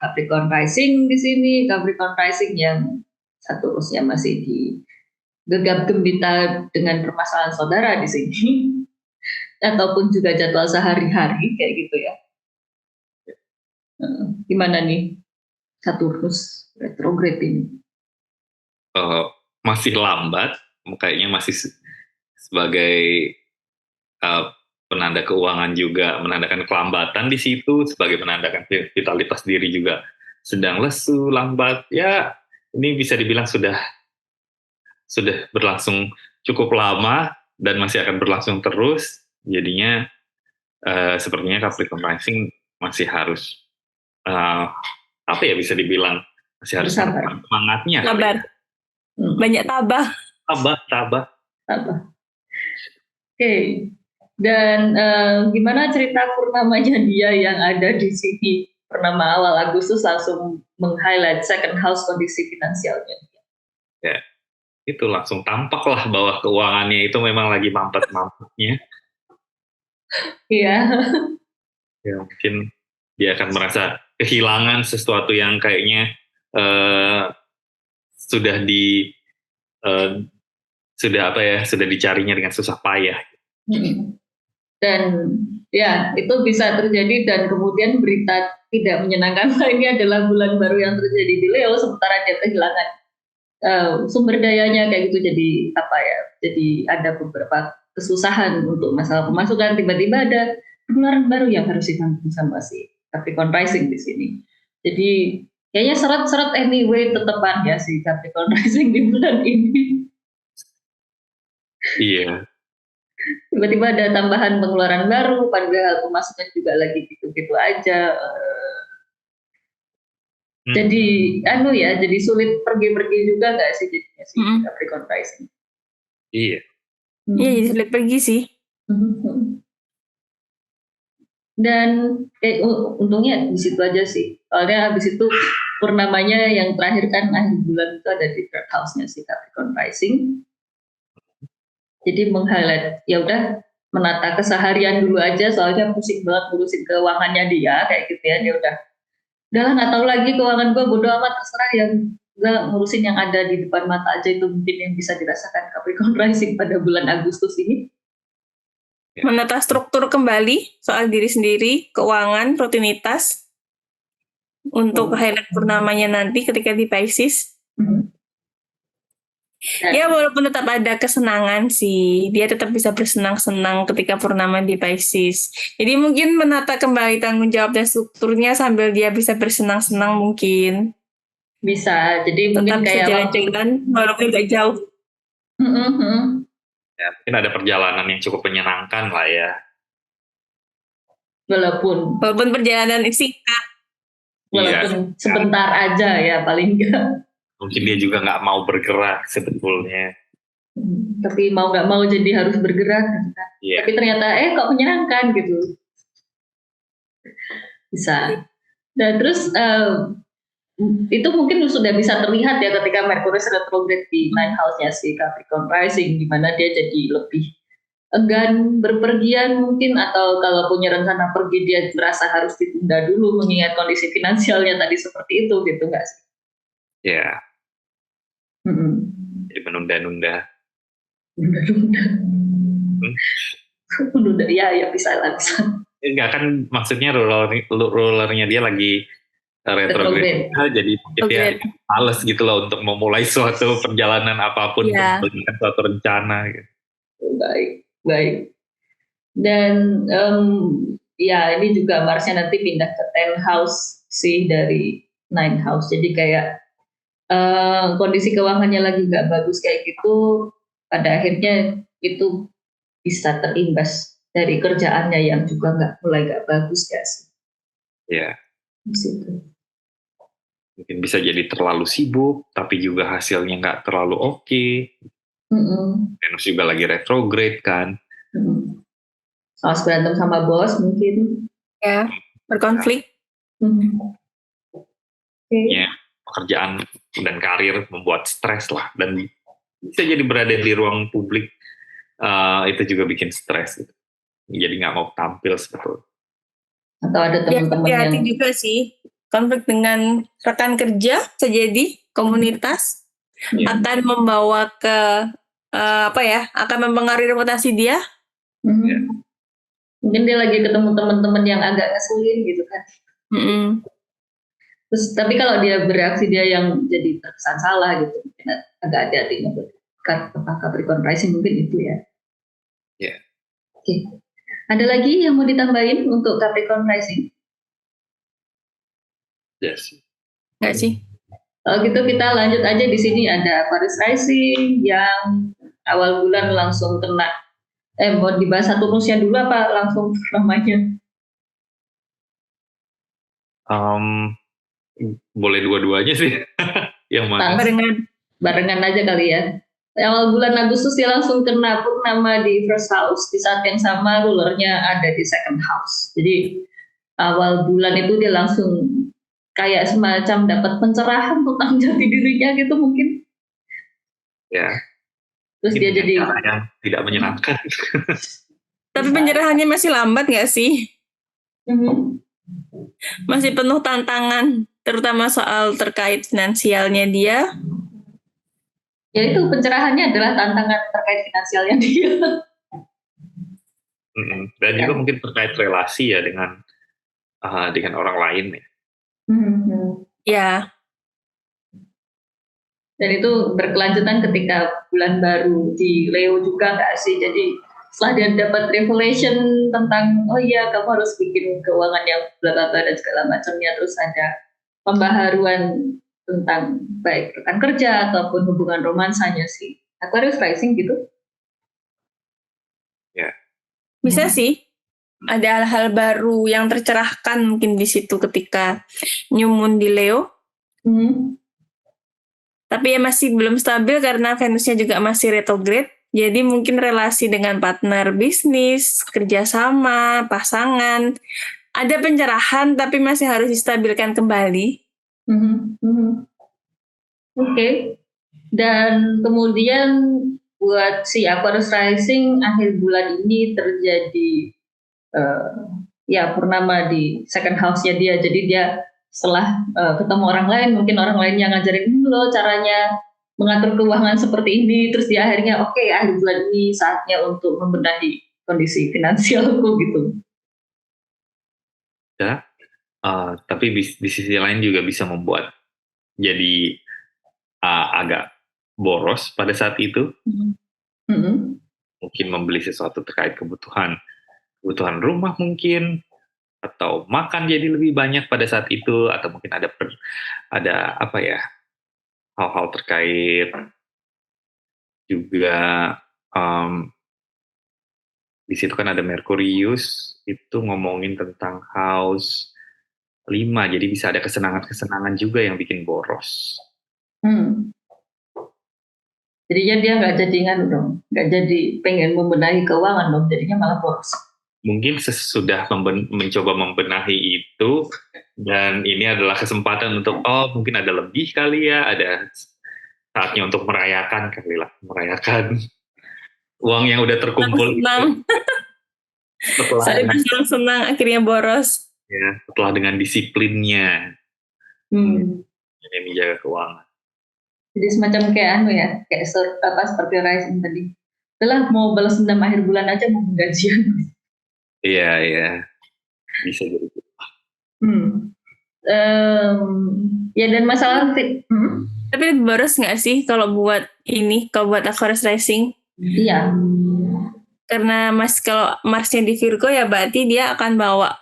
Capricorn rising di sini. Capricorn rising yang Saturnusnya masih di gegap gembita dengan permasalahan saudara di sini, ataupun juga jadwal sehari-hari kayak gitu ya. Gimana nih Saturnus retrograde ini? Masih lambat, kayaknya masih sebagai penanda keuangan juga menandakan kelambatan di situ, sebagai menandakan vitalitas diri juga sedang lesu, lambat. Ya, ini bisa dibilang sudah berlangsung cukup lama dan masih akan berlangsung terus. Jadinya sepertinya Capricorn rising masih harus bisa dibilang masih harus semangatnya. Sabar. Banyak tabah. Oke. Dan gimana cerita purnamanya dia yang ada di sini? Purnama awal Agustus langsung meng-highlight second house kondisi finansialnya. Ya, itu langsung tampak lah bahwa keuangannya itu memang lagi mampet-mampetnya. Iya. Ya, mungkin dia akan merasa kehilangan sesuatu yang kayaknya sudah dicarinya dengan susah payah. Dan ya itu bisa terjadi, dan kemudian berita tidak menyenangkan lainnya adalah bulan baru yang terjadi di Leo, sementara dia kehilangan sumber dayanya kayak gitu. Jadi ada beberapa kesusahan untuk masalah pemasukan, tiba-tiba ada pengeluaran baru yang harus ditanggung sama si Capricorn rising di sini. Jadi kayaknya seret-seret anyway tetepan ya si Capricorn rising di bulan ini. Iya. tiba-tiba ada tambahan pengeluaran baru, padahal pemasukan juga lagi gitu-gitu aja. Jadi jadi sulit pergi-pergi juga nggak sih jadinya sih Capricorn rising? Iya. Iya, jadi sulit pergi sih. Dan untungnya di situ aja sih. Soalnya habis itu purnamanya yang terakhir kan akhir bulan itu ada di third house-nya si Capricorn rising. Jadi meng-highlight ya udah menata keseharian dulu aja, soalnya pusing banget ngurusin keuangannya dia kayak gitu ya. Dia udahlah nggak tahu lagi keuangan gue, bodo amat, terserah, yang gue ngurusin yang ada di depan mata aja. Itu mungkin yang bisa dirasakan Capricorn rising pada bulan Agustus ini. Menata struktur kembali soal diri sendiri, keuangan, rutinitas untuk highlight purnamanya nanti ketika di Pisces. Ya walaupun tetap ada kesenangan sih, dia tetap bisa bersenang-senang ketika purnama di Pisces. Jadi mungkin menata kembali tanggung jawab dan strukturnya sambil dia bisa bersenang-senang mungkin. Bisa, jadi tetap mungkin kayak jalan-jalan walaupun nggak jauh. Ya, mungkin ada perjalanan yang cukup menyenangkan lah ya. Walaupun perjalanan singkat. Walaupun sebentar aja ya paling enggak. Mungkin dia juga nggak mau bergerak sebetulnya. Tapi mau nggak mau jadi harus bergerak. Tapi ternyata kok menyenangkan gitu. Bisa. Dan terus itu mungkin sudah bisa terlihat ya ketika Merkurius retrograde di 9th house-nya si Capricorn rising, di mana dia jadi lebih enggan berpergian mungkin, atau kalau punya rencana pergi dia merasa harus ditunda dulu mengingat kondisi finansialnya tadi seperti itu gitu nggak sih? Ya. Jadi menunda-nunda. Menunda, ya bisa lah. Enggak kan, maksudnya rollernya dia lagi retrograde, jadi dia males gitu loh untuk memulai suatu perjalanan apapun, memberikan suatu rencana gitu. Baik. Dan ini juga Marsnya nanti pindah ke 10th house sih dari 9th house. Jadi kayak kondisi keuangannya lagi nggak bagus kayak gitu, pada akhirnya itu bisa terimbas dari kerjaannya yang juga mulai nggak bagus guys. Iya. Mungkin bisa jadi terlalu sibuk, tapi juga hasilnya nggak terlalu oke. Venus juga lagi retrograde kan. Harus berantem sama bos mungkin. Ya, berkonflik. Ya, pekerjaan dan karir membuat stres lah, dan bisa jadi berada di ruang publik itu juga bikin stres gitu. Jadi nggak mau tampil sebetulnya. Atau ada teman-teman yang juga sih, konflik dengan rekan kerja terjadi, komunitas akan membawa ke akan mempengaruhi reputasi dia. Mungkin dia lagi ketemu teman-teman yang agak ngeselin gitu kan. Terus tapi kalau dia bereaksi dia yang jadi terkesan salah gitu, mungkin agak hati-hati buat Capricorn rising mungkin itu ya. Oke. Ada lagi yang mau ditambahin untuk Capricorn rising? Yes. Nggak sih. Kalau gitu kita lanjut aja, di sini ada Aquarius rising yang awal bulan langsung kena. Mau dibahas Saturnusnya dulu apa langsung namanya? Boleh dua-duanya sih. Yang mana? Barengan aja kali ya. Awal bulan Agustus dia langsung kena purnama di first house, di saat yang sama rulernya ada di second house. Jadi awal bulan itu dia langsung kayak semacam dapat pencerahan tentang jati dirinya gitu mungkin. Ya. Terus dia jadi yang tidak menyenangkan. Tapi penyerahannya masih lambat nggak sih? Masih penuh tantangan, terutama soal terkait finansialnya dia. Ya itu pencerahannya adalah tantangan terkait finansialnya dia. Dan juga mungkin terkait relasi ya dengan orang lain ya. Ya. Dan itu berkelanjutan ketika bulan baru di Leo juga nggak sih? Jadi setelah dia dapat revelation tentang kamu harus bikin keuangan yang bla bla bla dan segala macamnya, terus ada pembaharuan tentang baik rekan kerja ataupun hubungan romansanya sih Aquarius rising gitu. Ya. Bisa sih. Ada hal-hal baru yang tercerahkan mungkin di situ ketika New Moon di Leo. Tapi ya masih belum stabil karena Venusnya juga masih retrograde. Jadi mungkin relasi dengan partner bisnis, kerjasama, pasangan, ada pencerahan tapi masih harus distabilkan kembali. Oke. Dan kemudian buat si Aquarius rising akhir bulan ini terjadi purnama di second house-nya dia. Jadi dia setelah ketemu orang lain, mungkin orang lain yang ngajarin lo caranya mengatur keuangan seperti ini, terus dia akhirnya akhir bulan ini saatnya untuk membenahi kondisi finansialku gitu. Ya, tapi di sisi lain juga bisa membuat jadi agak boros pada saat itu. Mungkin membeli sesuatu terkait kebutuhan rumah mungkin, atau makan jadi lebih banyak pada saat itu, atau mungkin ada hal-hal terkait juga di situ kan ada Merkurius itu ngomongin tentang house 5, jadi bisa ada kesenangan-kesenangan juga yang bikin boros. Jadinya dia nggak jadi pengen membenahi keuangan dong, jadinya malah boros. Mungkin sesudah mencoba membenahi itu, dan ini adalah kesempatan untuk mungkin ada lebih kali ya, ada saatnya untuk merayakan uang yang udah terkumpul senang. Saya bersenang-senang akhirnya boros. Ya, setelah dengan disiplinnya ini menjaga keuangan. Jadi semacam kayak seperti rising tadi. Setelah mau balas dendam akhir bulan aja mau gajian. Iya, bisa jadi. Dan masalah tapi boros nggak sih kalau buat Aquarius rising? Iya. Karena kalau Marsnya di Virgo ya berarti dia akan bawa.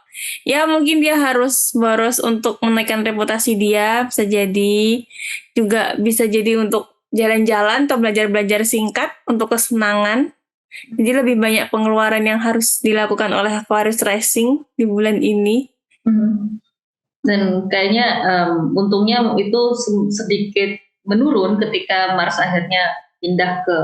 Ya mungkin dia harus boros untuk menaikkan reputasi dia, bisa jadi juga bisa jadi untuk jalan-jalan atau belajar-belajar singkat untuk kesenangan. Jadi lebih banyak pengeluaran yang harus dilakukan oleh Aquarius rising di bulan ini. Dan kayaknya untungnya itu sedikit menurun ketika Mars akhirnya pindah ke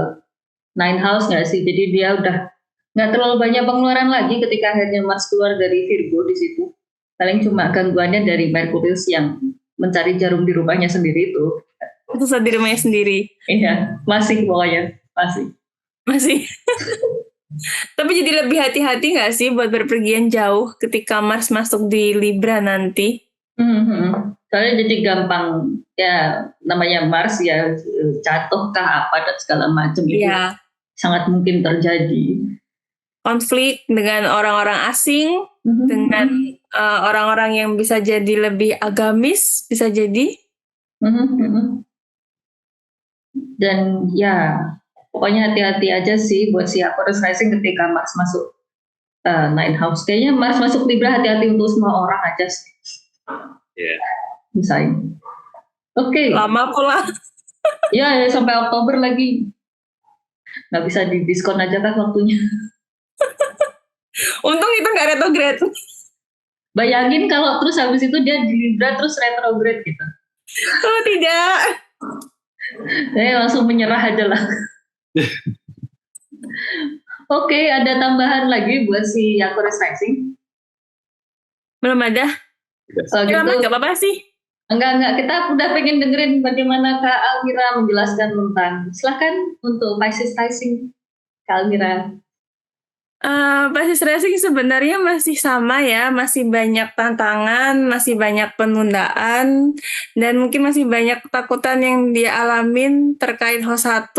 9 house nggak sih? Jadi dia udah nggak terlalu banyak pengeluaran lagi ketika akhirnya Mars keluar dari Virgo di situ. Paling cuma gangguannya dari Merkurius yang mencari jarum di rumahnya sendiri itu. Susah di rumahnya sendiri. Iya, masih pokoknya masih. Tapi jadi lebih hati-hati nggak sih buat berpergian jauh ketika Mars masuk di Libra nanti? Soalnya jadi gampang ya, namanya Mars ya, jatuh kah apa dan segala macam itu sangat mungkin terjadi. Konflik dengan orang-orang asing, dengan orang-orang yang bisa jadi lebih agamis, bisa jadi. Dan ya pokoknya hati-hati aja sih buat si Aquarius rising ketika Mars masuk 9 house. Kayaknya Mars masuk Libra hati-hati untuk semua orang aja sih. Misalnya. Oke. Lama pula. Ya sampai Oktober lagi. Nggak bisa di diskon aja kan waktunya. Untung itu nggak retrograde. Bayangin kalau terus habis itu dia di Libra terus retrograde gitu. Oh tidak. Saya langsung menyerah aja lah. Oke, ada tambahan lagi buat si Aquarius rising? Belum ada. Gitu, nggak apa-apa sih. Enggak, kita udah pengen dengerin bagaimana Kak Almira menjelaskan tentang. Silakan untuk Pisces rising, Kak Almira. Pisces rising sebenarnya masih sama ya, masih banyak tantangan, masih banyak penundaan, dan mungkin masih banyak ketakutan yang dia alamin terkait H1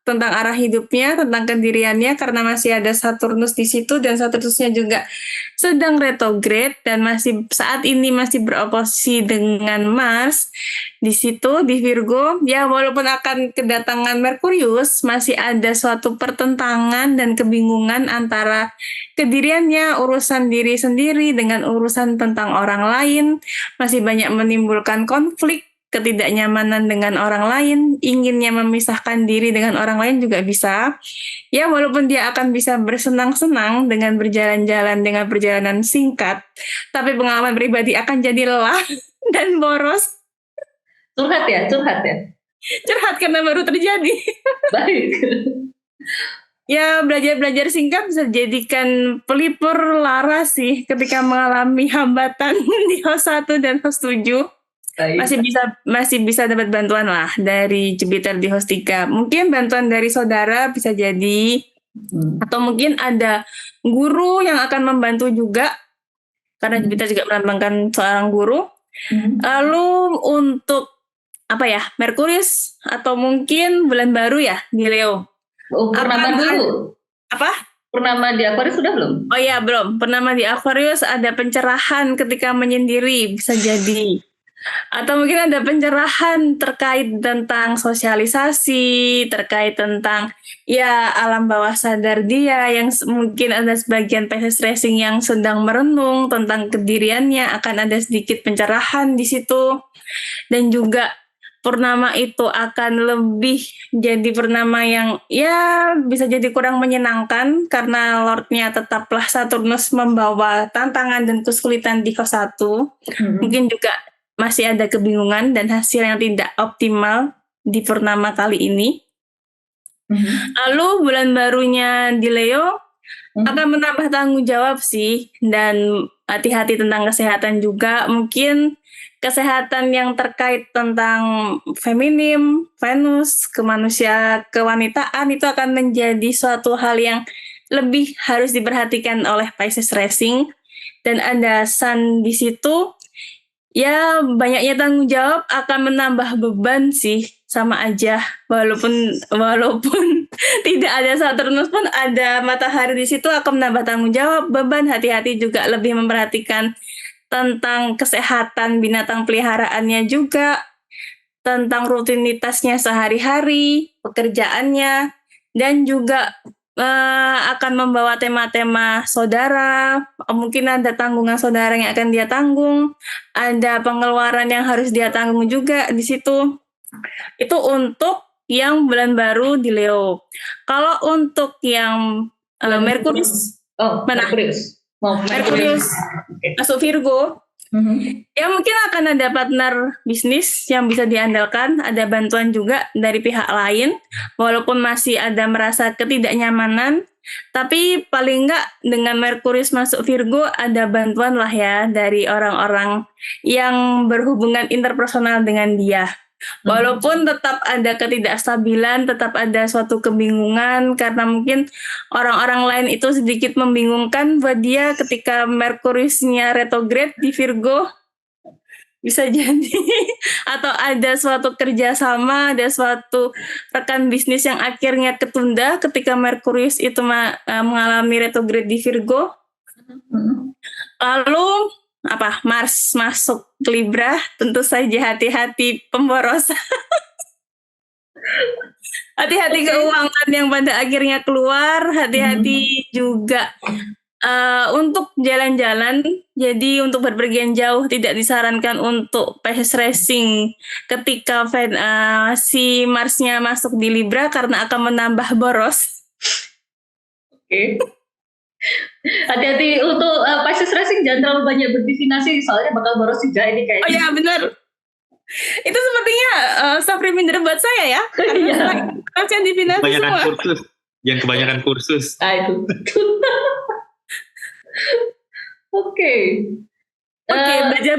tentang arah hidupnya, tentang kediriannya, karena masih ada Saturnus di situ dan Saturnusnya juga sedang retrograde dan saat ini masih beroposisi dengan Mars di situ di Virgo. Ya walaupun akan kedatangan Merkurius, masih ada suatu pertentangan dan kebingungan antara kediriannya, urusan diri sendiri dengan urusan tentang orang lain, masih banyak menimbulkan konflik ketidaknyamanan dengan orang lain, inginnya memisahkan diri dengan orang lain juga bisa. Ya, walaupun dia akan bisa bersenang-senang dengan berjalan-jalan dengan perjalanan singkat, tapi pengalaman pribadi akan jadi lelah dan boros. Curhat ya. Curhat karena baru terjadi. Baik. Ya, belajar singkat bisa dijadikan pelipur lara sih ketika mengalami hambatan di host 1 dan host 7. Baik. Masih bisa dapat bantuan lah dari Jupiter di host 3. Mungkin bantuan dari saudara bisa jadi, atau mungkin ada guru yang akan membantu juga, karena Jupiter juga melambangkan seorang guru. Lalu untuk Merkurius atau mungkin bulan baru ya di Leo. Purnama dulu. Apa? Purnama di Aquarius sudah belum? Oh iya, belum. Purnama di Aquarius ada pencerahan ketika menyendiri, bisa jadi. Atau mungkin ada pencerahan terkait tentang sosialisasi, terkait tentang ya alam bawah sadar dia, yang mungkin ada sebagian Pisces Rising yang sedang merenung tentang kediriannya, akan ada sedikit pencerahan di situ. Dan juga purnama itu akan lebih jadi purnama yang ya bisa jadi kurang menyenangkan karena Lordnya tetaplah Saturnus membawa tantangan dan kesulitan di host 1. Mungkin juga masih ada kebingungan dan hasil yang tidak optimal di purnama kali ini. Lalu bulan barunya di Leo akan menambah tanggung jawab sih, dan hati-hati tentang kesehatan juga. Mungkin kesehatan yang terkait tentang feminim, Venus, kemanusia, kewanitaan itu akan menjadi suatu hal yang lebih harus diperhatikan oleh Pisces Rising. Dan ada Sun di situ. Ya, banyaknya tanggung jawab akan menambah beban sih, sama aja. Walaupun tidak ada Saturnus pun ada matahari di situ akan menambah tanggung jawab, beban, hati-hati juga lebih memperhatikan tentang kesehatan binatang peliharaannya juga, tentang rutinitasnya sehari-hari, pekerjaannya, dan juga akan membawa tema-tema saudara. Mungkin ada tanggungan saudara yang akan dia tanggung, ada pengeluaran yang harus dia tanggung juga di situ. Itu untuk yang bulan baru di Leo. Kalau untuk yang Merkurius, Merkurius masuk Virgo, ya mungkin akan ada partner bisnis yang bisa diandalkan, ada bantuan juga dari pihak lain, walaupun masih ada merasa ketidaknyamanan, tapi paling enggak dengan Merkurius masuk Virgo ada bantuan lah ya dari orang-orang yang berhubungan interpersonal dengan dia. Walaupun tetap ada ketidakstabilan, tetap ada suatu kebingungan karena mungkin orang-orang lain itu sedikit membingungkan buat dia ketika Merkuriusnya retrograde di Virgo, bisa jadi. Atau ada suatu kerjasama, ada suatu rekan bisnis yang akhirnya ketunda ketika Merkurius itu mengalami retrograde di Virgo. Lalu Mars masuk Libra, tentu saja hati-hati pemborosan. Hati-hati keuangan yang pada akhirnya keluar, hati-hati juga untuk jalan-jalan. Jadi untuk berpergian jauh tidak disarankan untuk Pisces Rising ketika si Marsnya masuk di Libra karena akan menambah boros. Oke. Hati-hati untuk Pisces Rising, jangan terlalu banyak berdestinasi soalnya bakal boros juga ini kayaknya. Oh iya benar. Itu sepertinya staff reminder buat saya ya. Karena saya divinasi semua. Kursus. Yang kebanyakan kursus. Itu. Oke,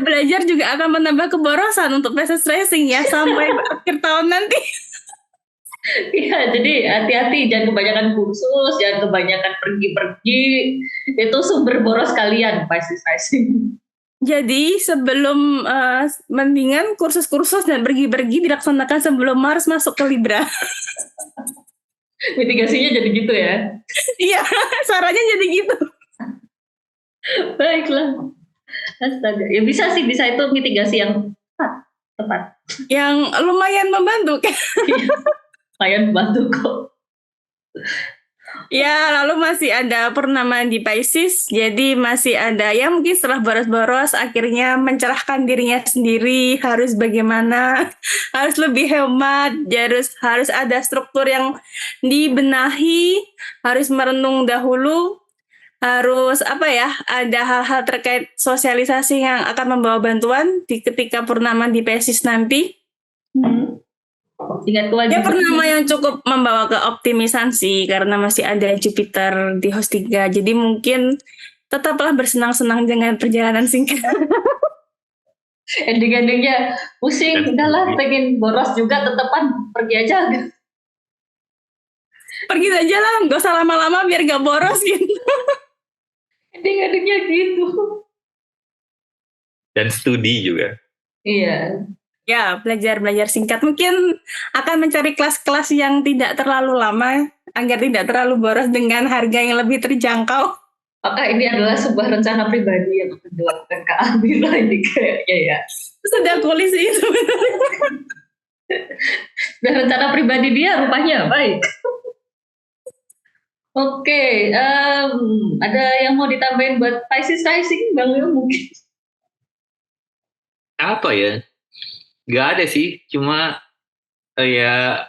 belajar juga akan menambah keborosan untuk Pisces Rising ya sampai akhir tahun nanti. Iya, jadi hati-hati, jangan kebanyakan kursus, jangan kebanyakan pergi-pergi, itu sumber boros kalian, Pisces Rising. Jadi sebelum mendingan kursus-kursus dan pergi-pergi dilaksanakan sebelum Mars masuk ke Libra. Mitigasinya jadi gitu ya? Iya, sarannya jadi gitu. Baiklah. Astaga, ya bisa itu mitigasi yang tepat. Yang lumayan membantu kan? Lumayan membantu kok. Ya, lalu masih ada purnama di Pisces, jadi masih ada ya mungkin setelah boros-boros akhirnya mencerahkan dirinya sendiri, harus bagaimana, harus lebih hemat, harus ada struktur yang dibenahi, harus merenung dahulu, harus apa ya, ada hal-hal terkait sosialisasi yang akan membawa bantuan di ketika purnama di Pisces nanti. Ingat Ya kewajiban. purnama yang cukup membawa keoptimisan sih karena masih ada Jupiter di host 3. Jadi mungkin tetaplah bersenang-senang dengan perjalanan singkat. Ending-endingnya pusing, udahlah pengen boros juga, tetepan pergi aja. Pergi saja lah, gak usah lama-lama biar gak boros gitu. Ending-endingnya gitu. Dan studi juga. Iya. Ya, belajar singkat. Mungkin akan mencari kelas-kelas yang tidak terlalu lama agar tidak terlalu boros dengan harga yang lebih terjangkau. Apakah ini adalah sebuah rencana pribadi yang akan dilakukan Kak Amira ini kayaknya ya? Sudah kulis itu. Dan rencana pribadi dia rupanya baik. Oke, ada yang mau ditambahin buat Pisces rising Bang Leo mungkin? Apa ya? Gak ada sih, cuma ya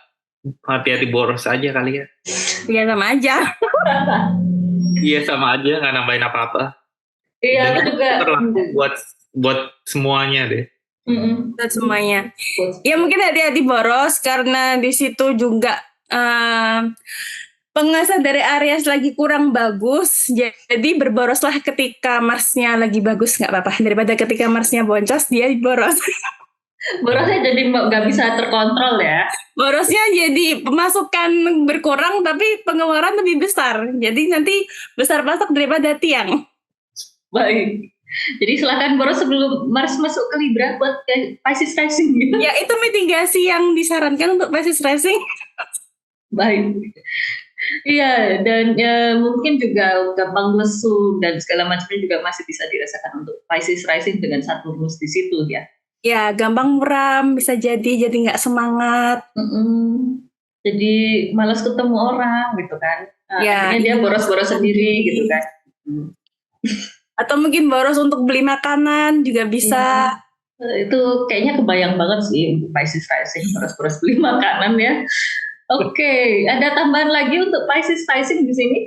hati-hati boros aja kali ya. Ya sama aja. Iya sama aja, nggak nambahin apa-apa. Iya, Dan aku itu juga. berlaku buat semuanya deh. Buat semuanya. Ya mungkin hati-hati boros karena di situ juga pengasah dari Aries lagi kurang bagus. Jadi berboroslah ketika Marsnya lagi bagus, nggak apa-apa. Daripada ketika Marsnya boncos dia boros. Borosnya jadi nggak bisa terkontrol ya. Borosnya jadi pemasukan berkurang tapi pengeluaran lebih besar. Jadi nanti besar pasak daripada tiang. Baik. Jadi silakan boros sebelum Mars masuk ke Libra buat Pisces rising gitu. Ya itu mitigasi yang disarankan untuk Pisces rising. Baik. Iya, dan ya, mungkin juga gampang lesu dan segala macamnya juga masih bisa dirasakan untuk Pisces rising dengan Saturnus di situ ya. Ya, gampang muram, bisa jadi nggak semangat. Jadi malas ketemu orang gitu kan. Ya, akhirnya dia boros-boros sendiri gitu kan. Atau mungkin boros untuk beli makanan juga bisa. Itu kayaknya kebayang banget sih untuk Pisces rising, boros-boros beli makanan ya. Oke, ada tambahan lagi untuk Pisces rising di sini?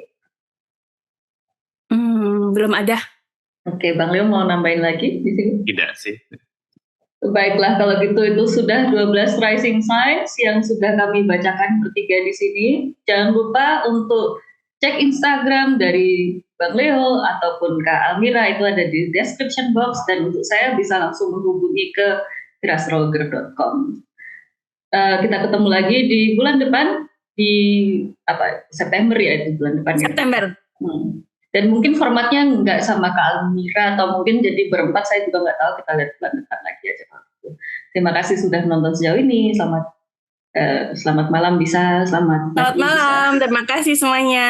Belum ada. Oke, Bang Leo mau nambahin lagi di sini? Tidak sih. Baiklah, kalau gitu itu sudah 12 rising signs yang sudah kami bacakan bertiga di sini. Jangan lupa untuk cek Instagram dari Bang Leo ataupun Kak Almira, itu ada di description box, dan untuk saya bisa langsung menghubungi ke grasroger.com. Kita ketemu lagi di bulan depan, di September ya, di bulan depan. September. Dan mungkin formatnya nggak sama Kak Almira atau mungkin jadi berempat, saya juga nggak tahu, kita lihat bulan depan lagi aja. Terima kasih sudah menonton sejauh ini. Selamat malam bisa, selamat malam. Terima kasih semuanya.